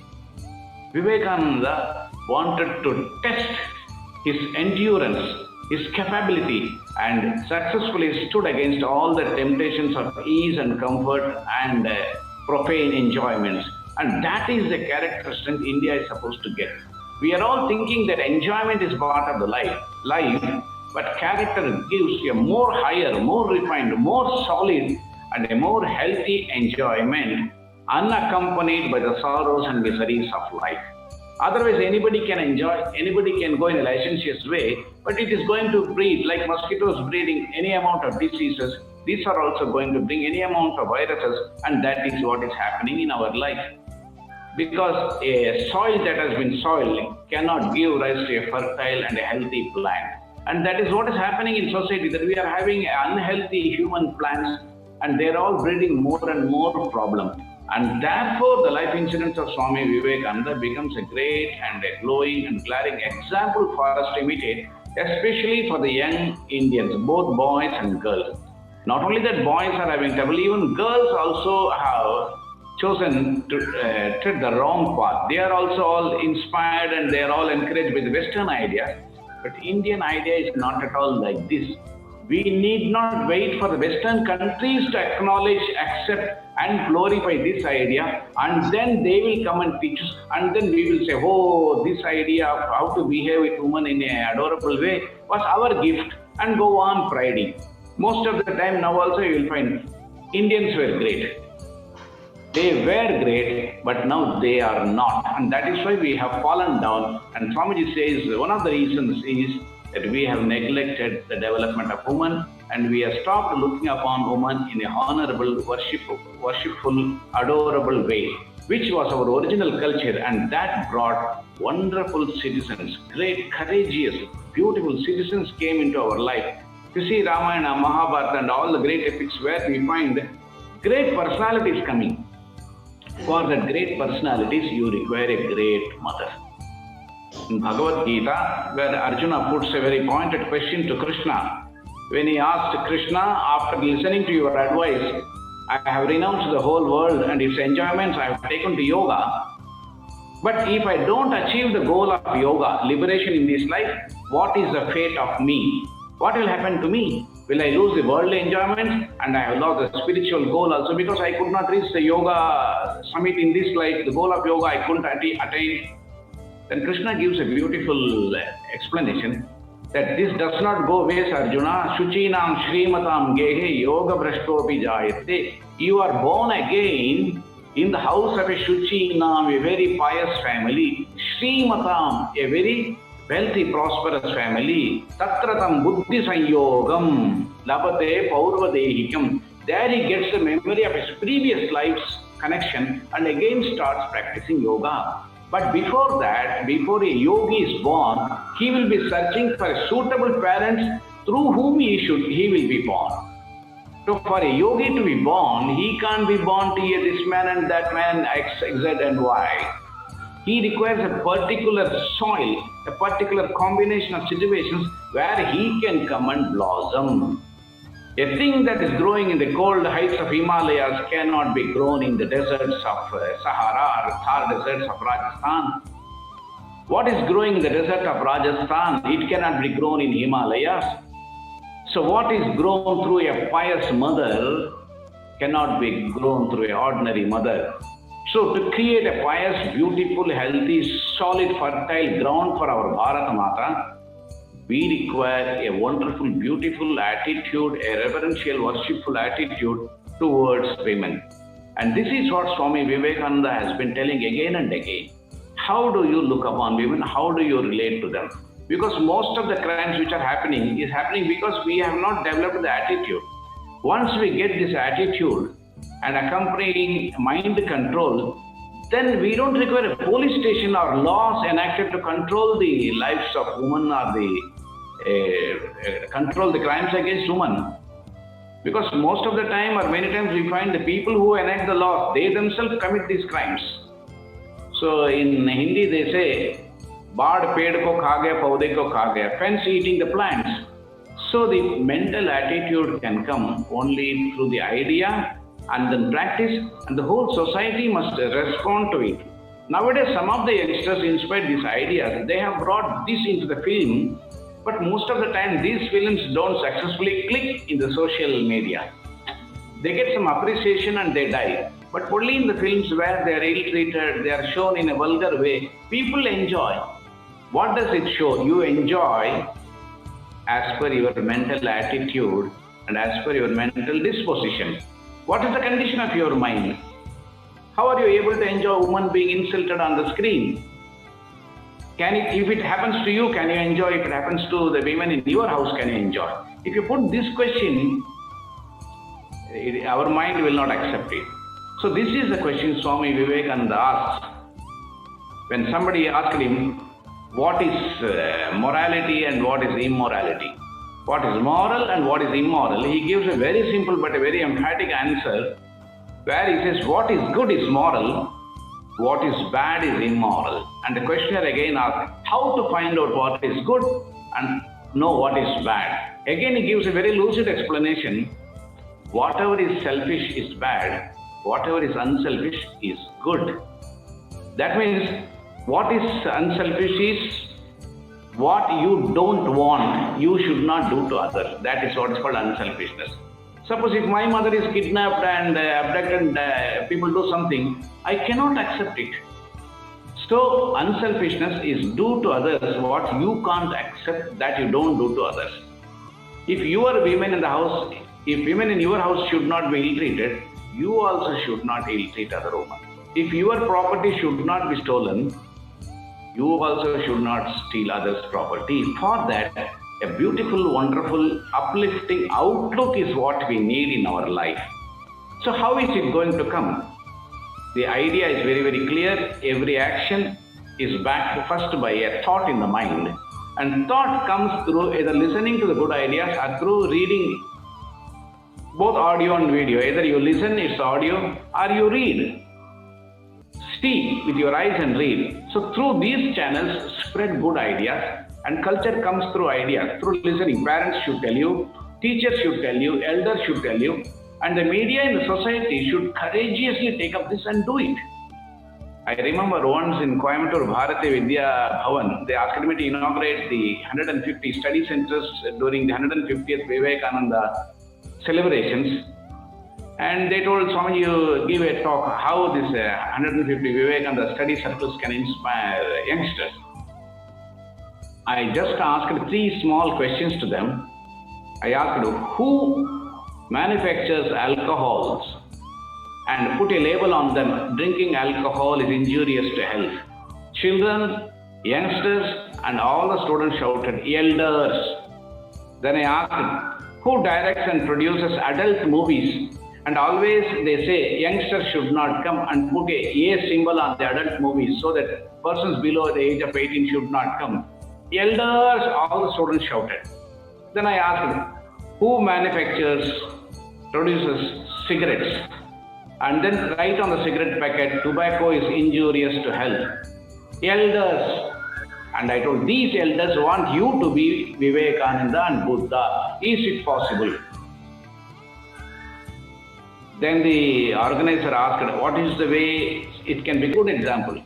Vivekananda wanted to test his endurance, his capability, and successfully stood against all the temptations of ease and comfort and profane enjoyments. And that is the character strength India is supposed to get. We are all thinking that enjoyment is part of the life, but character gives a more higher, more refined, more solid, and a more healthy enjoyment, unaccompanied by the sorrows and miseries of life. Otherwise, anybody can enjoy, anybody can go in a licentious way, but it is going to breed, like mosquitoes breeding any amount of diseases. These are also going to bring any amount of viruses, and that is what is happening in our life. Because a soil that has been soiled cannot give rise to a fertile and a healthy plant. And that is what is happening in society, that we are having unhealthy human plants and they're all breeding more and more problem. And therefore, the life incidents of Swami Vivekananda becomes a great and a glowing and glaring example for us to imitate, especially for the young Indians, both boys and girls. Not only that boys are having trouble, even girls also have chosen to tread the wrong path. They are also all inspired and they are all encouraged with Western ideas. But Indian idea is not at all like this. We need not wait for the Western countries to acknowledge, accept, and glorify this idea, and then they will come and teach us, and then we will say, oh, this idea of how to behave with women in an adorable way was our gift, and go on priding. Most of the time now also you will find Indians were great. They were great, but now they are not. And that is why we have fallen down. And Swamiji says one of the reasons is that we have neglected the development of women and we have stopped looking upon women in a honorable, worshipful, adorable way, which was our original culture. And that brought wonderful citizens, great, courageous, beautiful citizens came into our life. You see Ramayana, Mahabharata and all the great epics where we find great personalities coming. For that great personalities, you require a great mother. In Bhagavad Gita, where Arjuna puts a very pointed question to Krishna, when he asked Krishna, after listening to your advice, I have renounced the whole world and its enjoyments, I have taken to yoga. But if I don't achieve the goal of yoga, liberation in this life, what is the fate of me? What will happen to me? Will I lose the worldly enjoyments? And I have lost the spiritual goal also because I could not reach the yoga summit in this life. The goal of yoga I couldn't attain. Then Krishna gives a beautiful explanation that this does not go waste, Arjuna. Shuchinam Shrimatam Gehe Yoga Brashtopi Jayate. You are born again in the house of a Shuchinam, a very pious family. Shrimatam, a very wealthy, prosperous family. Tatratam Buddhi Sanyogam Labate Paurvadehikam. There he gets the memory of his previous life's connection and again starts practicing yoga. But before that, before a yogi is born, he will be searching for a suitable parents through whom he will be born. So for a yogi to be born, he can't be born to hear this man and that man, X, Z and Y. He requires a particular soil, a particular combination of situations where he can come and blossom. A thing that is growing in the cold heights of Himalayas cannot be grown in the deserts of Sahara or Thar deserts of Rajasthan. What is growing in the desert of Rajasthan, it cannot be grown in Himalayas. So what is grown through a pious mother cannot be grown through an ordinary mother. So to create a pious, beautiful, healthy, solid, fertile ground for our Bharata Mata, we require a wonderful, beautiful attitude, a reverential, worshipful attitude towards women. And this is what Swami Vivekananda has been telling again and again. How do you look upon women? How do you relate to them? Because most of the crimes which are happening is happening because we have not developed the attitude. Once we get this attitude and accompanying mind control, then we don't require a police station or laws enacted to control the lives of women or control the crimes against women. Because most of the time or many times we find the people who enact the laws, they themselves commit these crimes. So in Hindi they say, Baad ped ko kha gaya, paudhe ko kha gaya, fence eating the plants. So the mental attitude can come only through the idea and then practice, and the whole society must respond to it. Nowadays, some of the youngsters inspired these ideas. They have brought this into the film, but most of the time these films don't successfully click in the social media. They get some appreciation and they die. But only in the films where they are ill-treated, they are shown in a vulgar way, people enjoy. What does it show? You enjoy as per your mental attitude and as per your mental disposition. What is the condition of your mind? How are you able to enjoy a woman being insulted on the screen? If it happens to you, can you enjoy? If it happens to the women in your house, can you enjoy? If you put this question, our mind will not accept it. So this is the question Swami Vivekananda asked. When somebody asked him, what is morality and what is immorality? What is moral and what is immoral? He gives a very simple but a very emphatic answer, where he says, what is good is moral, what is bad is immoral. And the questioner again asks, how to find out what is good and know what is bad? Again, he gives a very lucid explanation. Whatever is selfish is bad, whatever is unselfish is good. That means what is unselfish is what you don't want, you should not do to others. That is what is called unselfishness. Suppose if my mother is kidnapped and abducted and people do something, I cannot accept it. So unselfishness is do to others what you can't accept that you don't do to others. If your women in the house, if women in your house should not be ill-treated, you also should not ill-treat other women. If your property should not be stolen, you also should not steal others' property. For that, a beautiful, wonderful, uplifting outlook is what we need in our life. So how is it going to come? The idea is very, very clear. Every action is backed first by a thought in the mind. And thought comes through either listening to the good ideas or through reading both audio and video. Either you listen, it's audio, or you read. See with your eyes and read. So through these channels, spread good ideas, and culture comes through ideas, through listening. Parents should tell you, teachers should tell you, elders should tell you, and the media in the society should courageously take up this and do it. I remember once in Coimbatore Bharati Vidya Bhavan, they asked me to inaugurate the 150 study centers during the 150th Vivekananda celebrations. And they told Swami, you give a talk how this 150 Vivekananda study circles can inspire youngsters. I just asked 3 small questions to them. I asked, who manufactures alcohols and put a label on them, drinking alcohol is injurious to health? Children, youngsters, and all the students shouted, elders. Then I asked, who directs and produces adult movies? And always they say youngsters should not come, and put a symbol on the adult movies so that persons below the age of 18 should not come. Elders, all the students shouted. Then I asked, who produces cigarettes? And then write on the cigarette packet, tobacco is injurious to health. Elders. And I told, these elders want you to be Vivekananda and Buddha. Is it possible? Then the organizer asked, what is the way it can be a good example?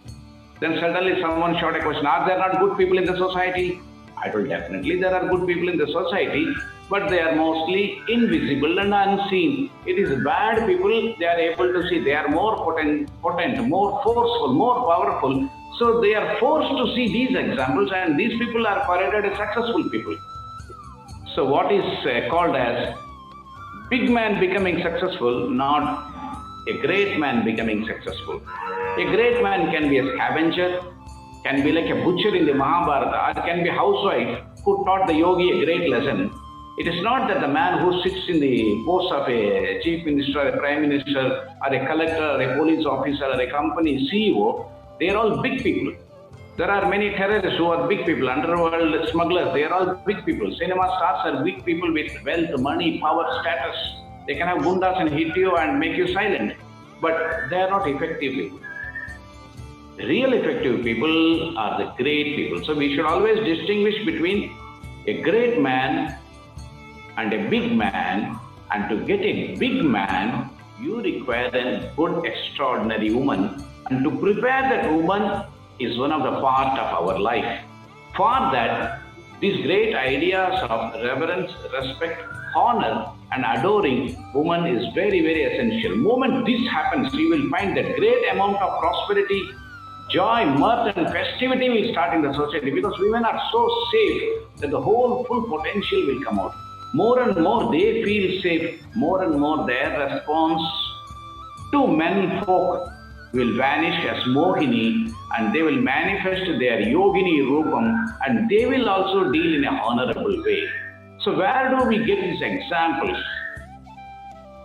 Then suddenly someone shot a question, are there not good people in the society? I told, definitely there are good people in the society, but they are mostly invisible and unseen. It is bad people they are able to see. They are more potent, more forceful, more powerful. So they are forced to see these examples, and these people are paraded as successful people. So what is called as big man becoming successful, not a great man becoming successful. A great man can be a scavenger, can be like a butcher in the Mahabharata, or can be a housewife who taught the yogi a great lesson. It is not that the man who sits in the post of a chief minister, a prime minister, or a collector, or a police officer, or a company CEO, they are all big people. There are many terrorists who are big people, underworld smugglers, they are all big people. Cinema stars are big people with wealth, money, power, status. They can have gundas and hit you and make you silent, but they are not effective people. Real effective people are the great people. So we should always distinguish between a great man and a big man, and to get a big man, you require a good, extraordinary woman, and to prepare that woman is one of the part of our life. For that, these great ideas of reverence, respect, honor, and adoring woman is very, very essential. The moment this happens, you will find that great amount of prosperity, joy, mirth, and festivity will start in the society, because women are so safe that the whole full potential will come out. More and more they feel safe, more and more their response to men folk will vanish as Mohini, and they will manifest their Yogini Rupam, and they will also deal in an honorable way. So where do we get these examples?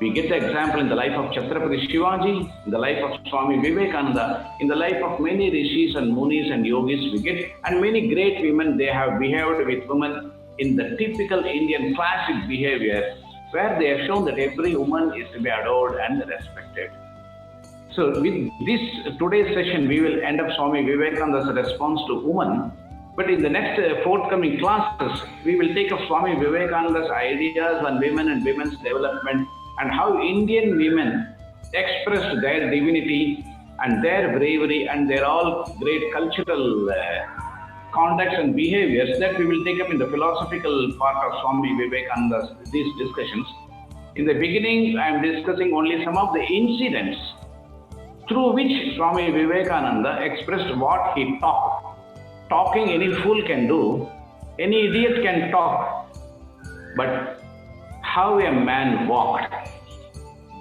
We get the example in the life of Chhatrapati Shivaji, in the life of Swami Vivekananda, in the life of many rishis and munis and yogis we get, and many great women, they have behaved with women in the typical Indian classic behavior, where they have shown that every woman is to be adored and respected. So with this today's session, we will end up Swami Vivekananda's response to women. But in the next forthcoming classes, we will take up Swami Vivekananda's ideas on women and women's development, and how Indian women expressed their divinity and their bravery and their all great cultural conducts and behaviors that we will take up in the philosophical part of Swami Vivekananda's these discussions. In the beginning, I am discussing only some of the incidents through which Swami Vivekananda expressed what he taught. Talking any fool can do, any idiot can talk, but how a man walked,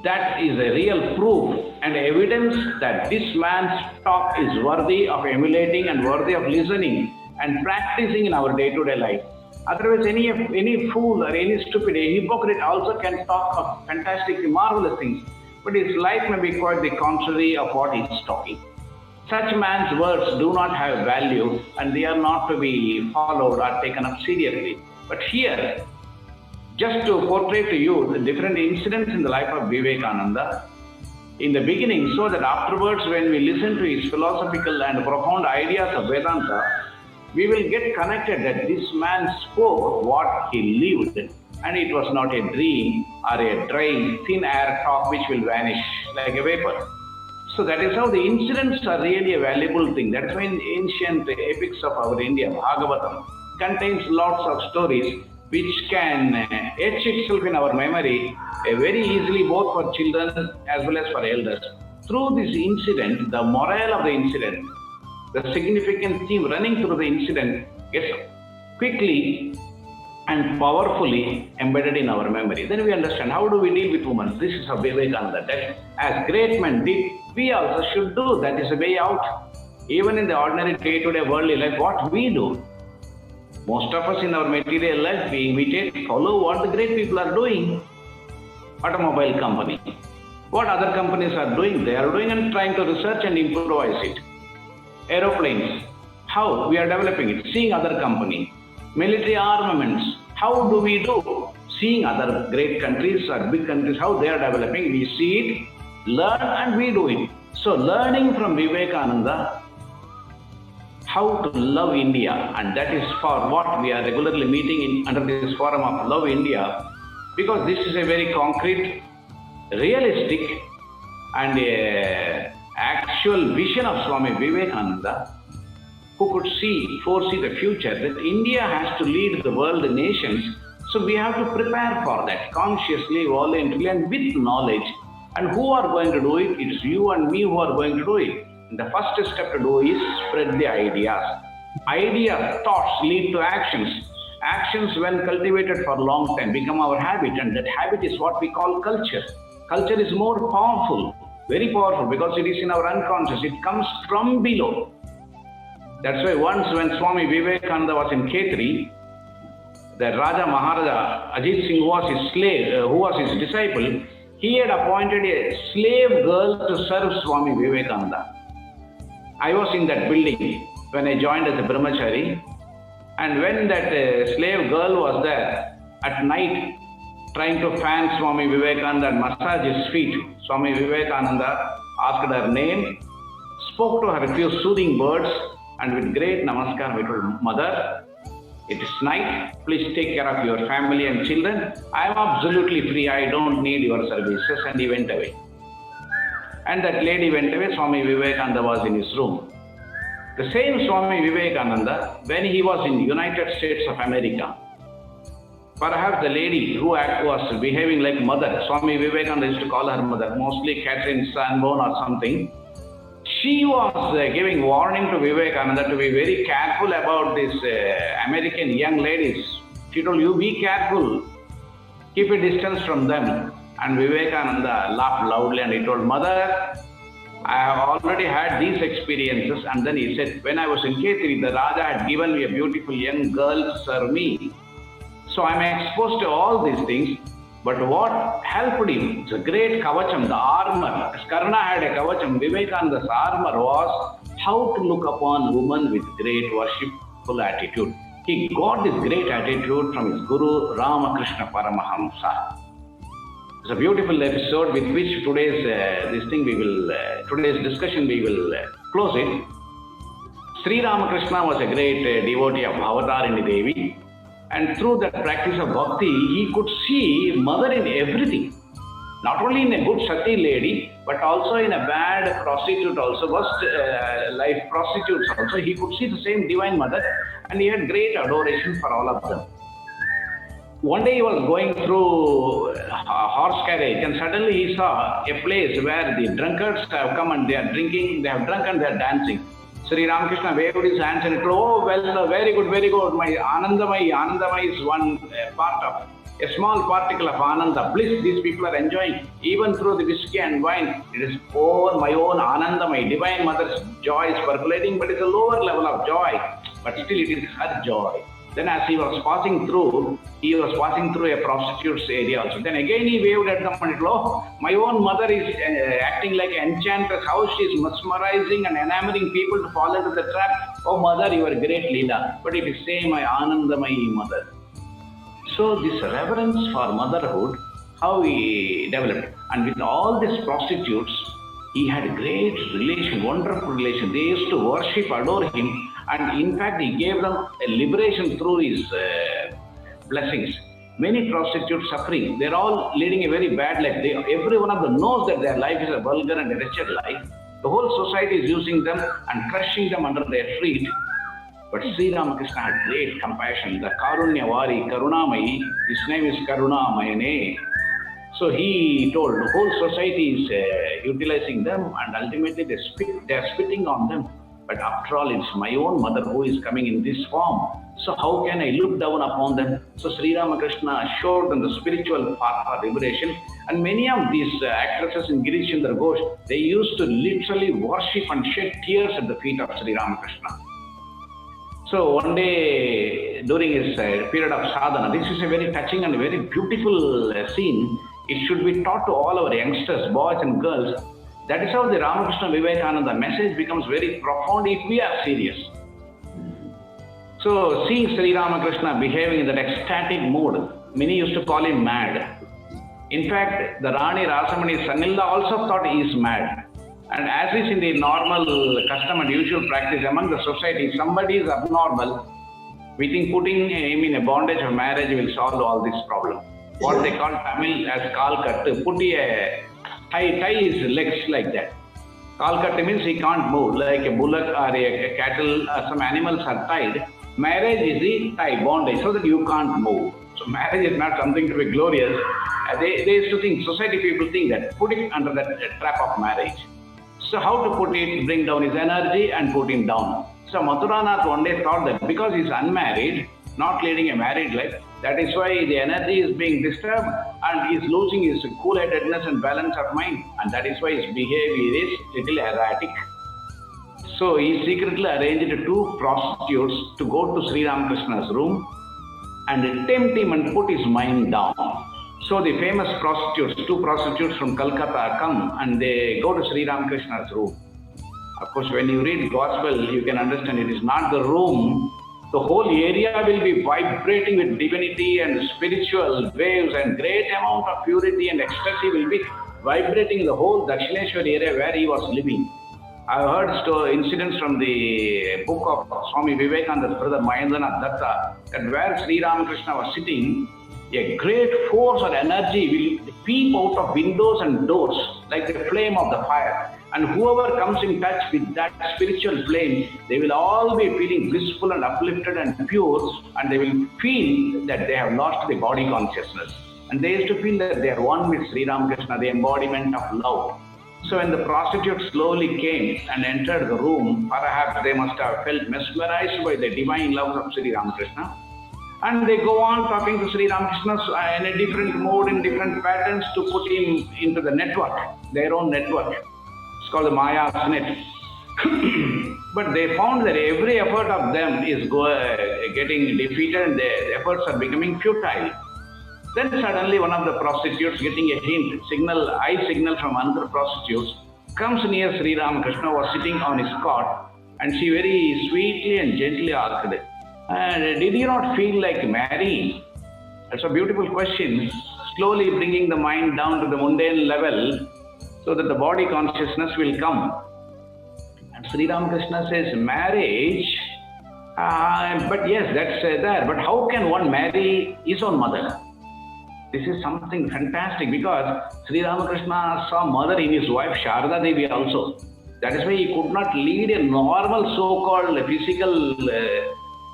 that is a real proof and evidence that this man's talk is worthy of emulating and worthy of listening and practicing in our day-to-day life. Otherwise, any fool or any stupid, a hypocrite also can talk of fantastic, marvelous things, but his life may be quite the contrary of what he is talking. Such man's words do not have value, and they are not to be followed or taken up seriously. But here, just to portray to you the different incidents in the life of Vivekananda in the beginning, so that afterwards when we listen to his philosophical and profound ideas of Vedanta, we will get connected that this man spoke what he lived, and it was not a dream or a dry, thin air talk which will vanish like a vapor. So that is how the incidents are really a valuable thing. That's why in ancient epics of our India, Bhagavatam contains lots of stories which can etch itself in our memory very easily, both for children as well as for elders. Through this incident, the morale of the incident, the significant theme running through the incident gets quickly and powerfully embedded in our memory. Then we understand how do we deal with women. This is how Vivekananda that as great men did, we also should do. That is a way out. Even in the ordinary day-to-day worldly life, what we do, most of us in our material life, we imitate, follow what the great people are doing. Automobile company, what other companies are doing, they are doing and trying to research and improvise it. Aeroplanes, how we are developing it, seeing other company. Military armaments, how do we do? Seeing other great countries or big countries, how they are developing, we see it, learn and we do it. So learning from Vivekananda, how to love India, and that is for what we are regularly meeting under this forum of Love India, because this is a very concrete, realistic and actual vision of Swami Vivekananda, who could foresee the future, that India has to lead the world nations. So we have to prepare for that consciously, voluntarily, and with knowledge. And who are going to do it? It's you and me who are going to do it. And the first step to do is spread the ideas. Ideas, thoughts lead to actions. Actions, when cultivated for a long time, become our habit, and that habit is what we call culture. Culture is more powerful, very powerful, because it is in our unconscious. It comes from below. That's why once when Swami Vivekananda was in Khetri, the Raja Maharaja Ajit Singh was his slave, who was his disciple, he had appointed a slave girl to serve Swami Vivekananda. I was in that building when I joined as a brahmachari, and when that slave girl was there at night trying to fan Swami Vivekananda and massage his feet, Swami Vivekananda asked her name, spoke to her a few soothing words, and with great namaskar, we told, Mother, it is night, please take care of your family and children. I am absolutely free, I don't need your services, and he went away. And that lady went away, Swami Vivekananda was in his room. The same Swami Vivekananda, when he was in the United States of America, perhaps the lady who was behaving like mother, Swami Vivekananda used to call her mother, mostly Catherine Sanborn or something, she was giving warning to Vivekananda to be very careful about these American young ladies. She told, you be careful, keep a distance from them. And Vivekananda laughed loudly and he told, Mother, I have already had these experiences. And then he said, when I was in Ketri, the Raja had given me a beautiful young girl to serve me. So I'm exposed to all these things. But what helped him, the great kavacham, the armor, as Karna had a kavacham, Vivekananda's armor was how to look upon women with great worshipful attitude. He got this great attitude from his Guru Ramakrishna Paramahamsa. It's a beautiful episode with which today's today's discussion we will close it. Sri Ramakrishna was a great devotee of Avatarini Devi, and through that practice of bhakti, he could see mother in everything. Not only in a good sati lady, but also in a bad prostitute, also worst life prostitutes also. He could see the same divine mother, and he had great adoration for all of them. One day he was going through a horse carriage, and suddenly he saw a place where the drunkards have come and they are drinking, they have drunk and they are dancing. Sri Ramakrishna waved his hands and told, oh, well, very good, very good. My Anandamai. Anandamai is one part of, a small particle of Ananda, bliss these people are enjoying. Even through the whiskey and wine, it is my own Anandamai. Divine Mother's joy is percolating, but it's a lower level of joy. But still it is her joy. Then as he was passing through a prostitute's area also. Then again he waved at them and told, oh, my own mother is acting like an enchantress. How she is mesmerizing and enamoring people to fall into the trap. Oh mother, you are great Leela. But it is saying my Anandamayi mother. So this reverence for motherhood, how he developed. And with all these prostitutes, he had a great relation, wonderful relation. They used to worship, adore him. And in fact, he gave them a liberation through his blessings. Many prostitutes suffering. They're all leading a very bad life. Every one of them knows that their life is a vulgar and a wretched life. The whole society is using them and crushing them under their feet. But Sri Ramakrishna had great compassion. The Karunyavadi, Karunamayi, his name is Karunamayane. So he told the whole society is utilizing them, and ultimately they are spitting on them. But after all, it's my own mother who is coming in this form. So how can I look down upon them? So Sri Ramakrishna showed them the spiritual path for liberation. And many of these actresses in Girish Chandra Ghosh, they used to literally worship and shed tears at the feet of Sri Ramakrishna. So one day during his period of sadhana, this is a very touching and very beautiful scene. It should be taught to all our youngsters, boys and girls. That is how the Ramakrishna Vivekananda message becomes very profound if we are serious. So seeing Sri Ramakrishna behaving in that ecstatic mood, many used to call him mad. In fact, the Rani Rasamani's son-in-law also thought he is mad. And as is in the normal custom and usual practice among the society, somebody is abnormal, we think putting him in a bondage of marriage will solve all this problem. What they call Tamil as kalkat, tie his legs like that. Kalkat means he can't move, like a bullock or a cattle or some animals are tied. Marriage is the tie, bondage, so that you can't move. So marriage is not something to be glorious. They used to think, society people think that, put it under that trap of marriage. So how to put it, bring down his energy and put him down. So Mathuranath one day thought that because he's unmarried, not leading a married life, that is why the energy is being disturbed and he's losing his cool-headedness and balance of mind. And that is why his behavior is little erratic. So he secretly arranged two prostitutes to go to Sri Ramakrishna's room and tempt him and put his mind down. So the famous prostitutes, two prostitutes from Calcutta come and they go to Sri Ramakrishna's room. Of course, when you read Gospel, you can understand it is not the room. The whole area will be vibrating with divinity and spiritual waves, and great amount of purity and ecstasy will be vibrating in the whole Dakshineshwar area where he was living. I heard incidents from the book of Swami Vivekananda's brother Mahendranath Datta, that where Sri Ramakrishna was sitting, a great force or energy will peep out of windows and doors like the flame of the fire. And whoever comes in touch with that spiritual flame, they will all be feeling blissful and uplifted and pure, and they will feel that they have lost the body consciousness. And they used to feel that they are one with Sri Ramakrishna, the embodiment of love. So when the prostitutes slowly came and entered the room, perhaps they must have felt mesmerized by the divine love of Sri Ramakrishna. And they go on talking to Sri Ramakrishna in a different mode, in different patterns to put him into the network, their own network. It's called the Maya's net. But they found that every effort of them is getting defeated and their efforts are becoming futile. Then suddenly one of the prostitutes, getting a hint, eye signal from another prostitute, comes near Sri Ramakrishna, was sitting on his cot, and she very sweetly and gently asked, did you not feel like marrying? That's a beautiful question, slowly bringing the mind down to the mundane level so that the body consciousness will come. And Sri Ramakrishna says, marriage, but yes, that's there. But how can one marry his own mother? This is something fantastic because Sri Ramakrishna saw mother in his wife Sharda Devi also. That is why he could not lead a normal so-called physical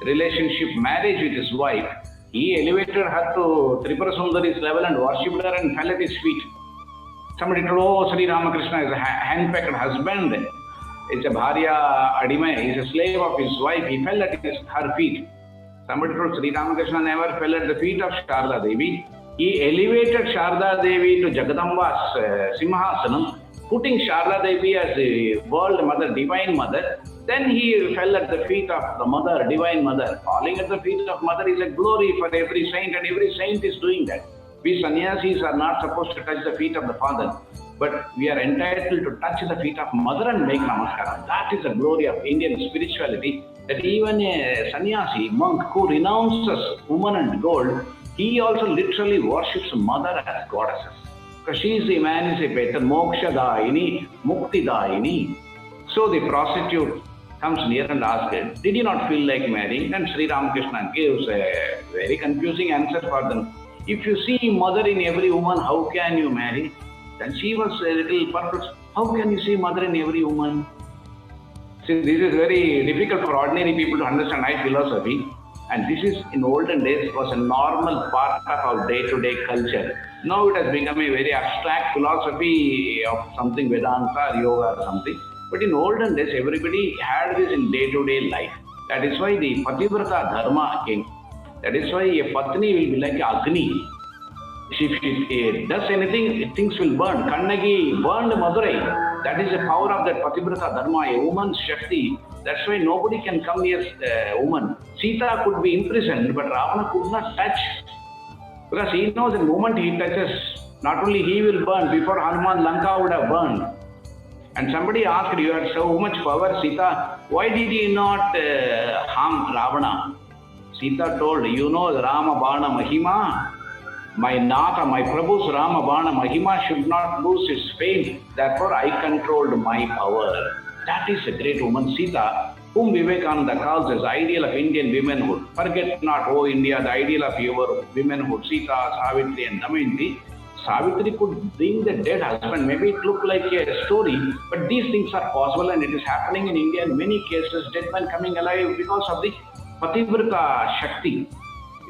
relationship marriage with his wife. He elevated her to Tripura Sundari's level and worshipped her and fell at his feet. Somebody told, oh, Sri Ramakrishna is a hand-picked husband. It's a bharya adime. He's a slave of his wife. He fell at her feet. Somebody told Sri Ramakrishna never fell at the feet of Sharda Devi. He elevated Sharda Devi to Jagadamba's Simhasanam, putting Sharda Devi as the world mother, divine mother. Then he fell at the feet of the mother, divine mother. Falling at the feet of mother is a glory for every saint, and every saint is doing that. We sannyasis are not supposed to touch the feet of the father, but we are entitled to touch the feet of mother and make namaskaram. That is the glory of Indian spirituality, that even a sannyasi, monk who renounces woman and gold, he also literally worships mother as goddesses. Because she is the emancipator, moksha daini, mukti daini. So the prostitute comes near and asks, did you not feel like marrying? And Sri Ramakrishna gives a very confusing answer for them. If you see mother in every woman, how can you marry? Then she was a little perplexed. How can you see mother in every woman? See, this is very difficult for ordinary people to understand high philosophy. And this is, in olden days, was a normal part of our day-to-day culture. Now it has become a very abstract philosophy of something Vedanta or yoga or something. But in olden days, everybody had this in day-to-day life. That is why the Pativrata Dharma came. That is why a Patni will be like Agni. If she does anything, things will burn. Kannagi burned Madurai. That is the power of that Pativrata Dharma, a woman's Shakti. That's why nobody can come near a woman. Sita could be imprisoned, but Ravana could not touch. Because he knows the moment he touches, not only he will burn, before Hanuman, Lanka would have burned. And somebody asked, you had so much power, Sita, why did you not harm Ravana? Sita told, you know the Rama Bana Mahima? My Natha, my Prabhu's Rama Bana Mahima should not lose its fame. Therefore, I controlled my power. That is a great woman, Sita, whom Vivekananda calls as ideal of Indian womanhood. Forget not, O India, the ideal of your womanhood, Sita, Savitri and Damayanti. Savitri could bring the dead husband. Maybe it looked like a story, but these things are possible and it is happening in India in many cases, dead men coming alive because of the Pativrata Shakti.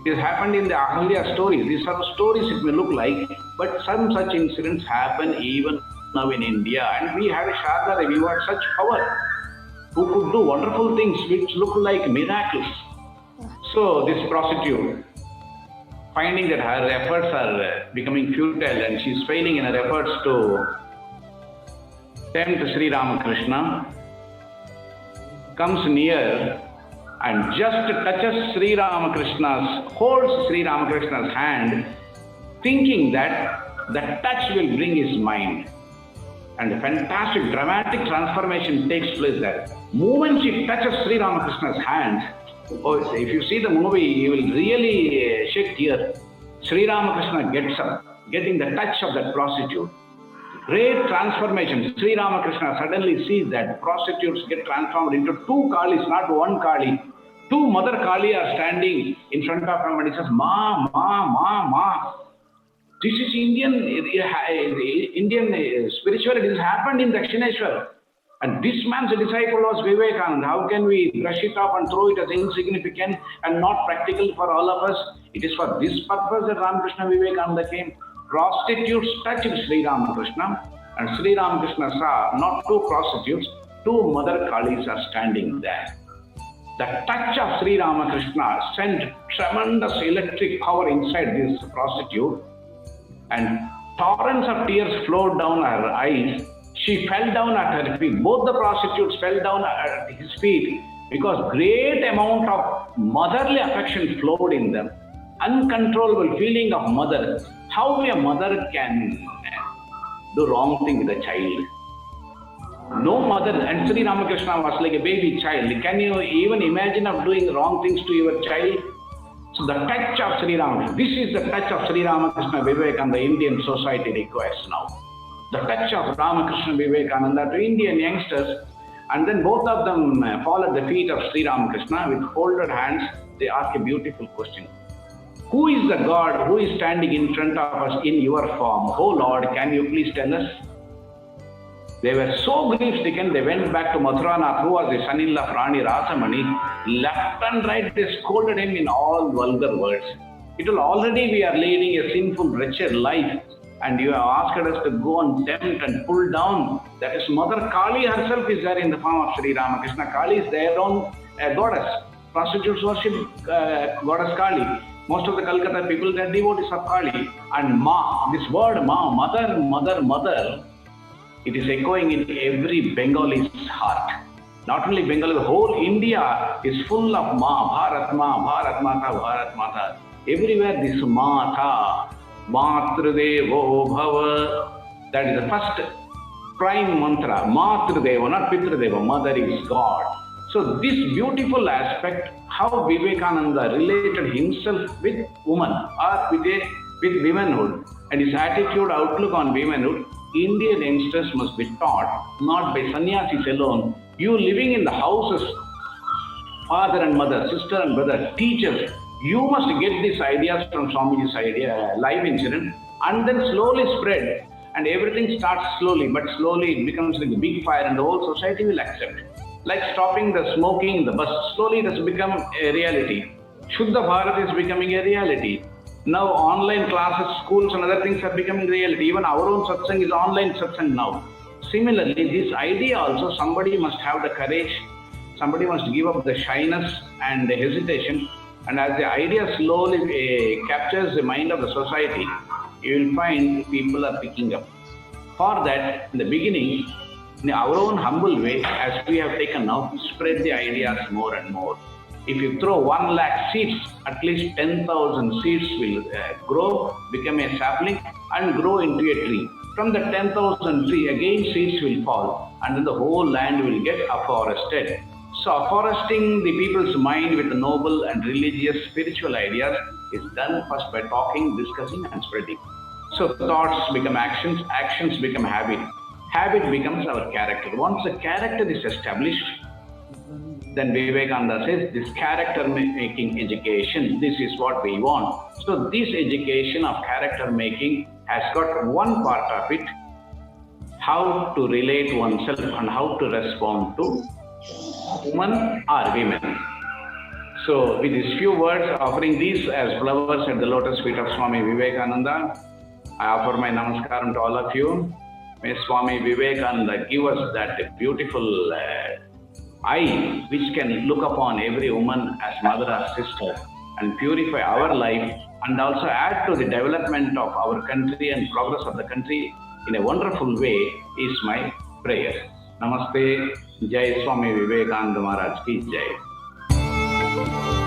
It has happened in the Ahalya stories. These are stories it may look like, but some such incidents happen even now in India. And we had a Sharda Devi who had such power, who could do wonderful things which look like miracles. So this prostitute, finding that her efforts are becoming futile and she is failing in her efforts to tempt Sri Ramakrishna, comes near and just touches Sri Ramakrishna's, holds Sri Ramakrishna's hand, thinking that the touch will bring his mind. And a fantastic dramatic transformation takes place there. Moment she touches Sri Ramakrishna's hand, if you see the movie, you will really shed tears. Sri Ramakrishna gets up, getting the touch of that prostitute. Great transformation. Sri Ramakrishna suddenly sees that prostitutes get transformed into two Kalis, not one Kali. Two Mother Kali are standing in front of him and he says, Ma, Ma, Ma, Ma. This is Indian spirituality. This happened in Dakshineshwar. And this man's disciple was Vivekananda. How can we brush it off and throw it as insignificant and not practical for all of us? It is for this purpose that Ramakrishna Vivekananda came. Prostitutes touched Sri Ramakrishna, and Sri Ramakrishna saw not two prostitutes, two Mother Kalis are standing there. The touch of Sri Ramakrishna sent tremendous electric power inside this prostitute, and torrents of tears flowed down her eyes. She fell down at her feet. Both the prostitutes fell down at his feet because great amount of motherly affection flowed in them. Uncontrollable feeling of mother. How a mother can do wrong thing with a child. No mother, and Sri Ramakrishna was like a baby child. Can you even imagine of doing wrong things to your child? So the touch of Sri Ramakrishna, this is the touch of Sri Ramakrishna Vivekananda Indian society requires now. The touch of Ramakrishna Vivekananda to Indian youngsters, and then both of them fall at the feet of Sri Ramakrishna with folded hands. They ask a beautiful question. Who is the God who is standing in front of us in your form? Oh Lord, can you please tell us? They were so grief-stricken, they went back to Mathuranath, who was the son-in-law of Rani Rasamani. Left and right, they scolded him in all vulgar words. It will already we are leading a sinful, wretched life, and you have asked us to go and tempt and pull down. That is Mother Kali herself is there in the form of Sri Ramakrishna. Kali is their own goddess. Prostitutes worship goddess Kali. Most of the Calcutta people, they are devotees of Kali. And Ma, this word Ma, mother, mother, mother, it is echoing in every Bengali's heart. Not only Bengali, the whole India is full of Ma, Bharat Mata, Bharat Mata. Everywhere this Mata, Matradevo Bhava, that is the first prime mantra. Matradeva, not Pitradeva, mother is God. So this beautiful aspect, how Vivekananda related himself with woman or with womanhood, and his attitude, outlook on womanhood, Indian youngsters must be taught, not by sannyasis alone. You living in the houses, father and mother, sister and brother, teachers, you must get these ideas from Swamiji's life incident, and then slowly spread. And everything starts slowly, but slowly it becomes like a big fire and the whole society will accept. Like stopping the smoking in the bus, slowly it has become a reality. Shuddha Bharat is becoming a reality. Now online classes, schools and other things are becoming reality. Even our own satsang is online satsang now. Similarly, this idea also, somebody must have the courage, somebody must give up the shyness and the hesitation. And as the idea slowly captures the mind of the society, you will find people are picking up. For that, in the beginning, in our own humble way, as we have taken now, spread the ideas more and more. If you throw 1 lakh seeds, at least 10,000 seeds will grow, become a sapling and grow into a tree. From the 10,000 tree, again seeds will fall and then the whole land will get afforested. So afforesting the people's mind with noble and religious spiritual ideas is done first by talking, discussing and spreading. So thoughts become actions, actions become habit. Habit becomes our character. Once the character is established, then Vivekananda says, this character making education, this is what we want. So this education of character making has got one part of it, how to relate oneself and how to respond to women or women. So with these few words, offering these as flowers at the lotus feet of Swami Vivekananda, I offer my namaskaram to all of you. May Swami Vivekananda give us that beautiful eye which can look upon every woman as mother or sister and purify our life and also add to the development of our country and progress of the country in a wonderful way is my prayer. Namaste. Jai Swami Vivekananda Maharaj ki Jai.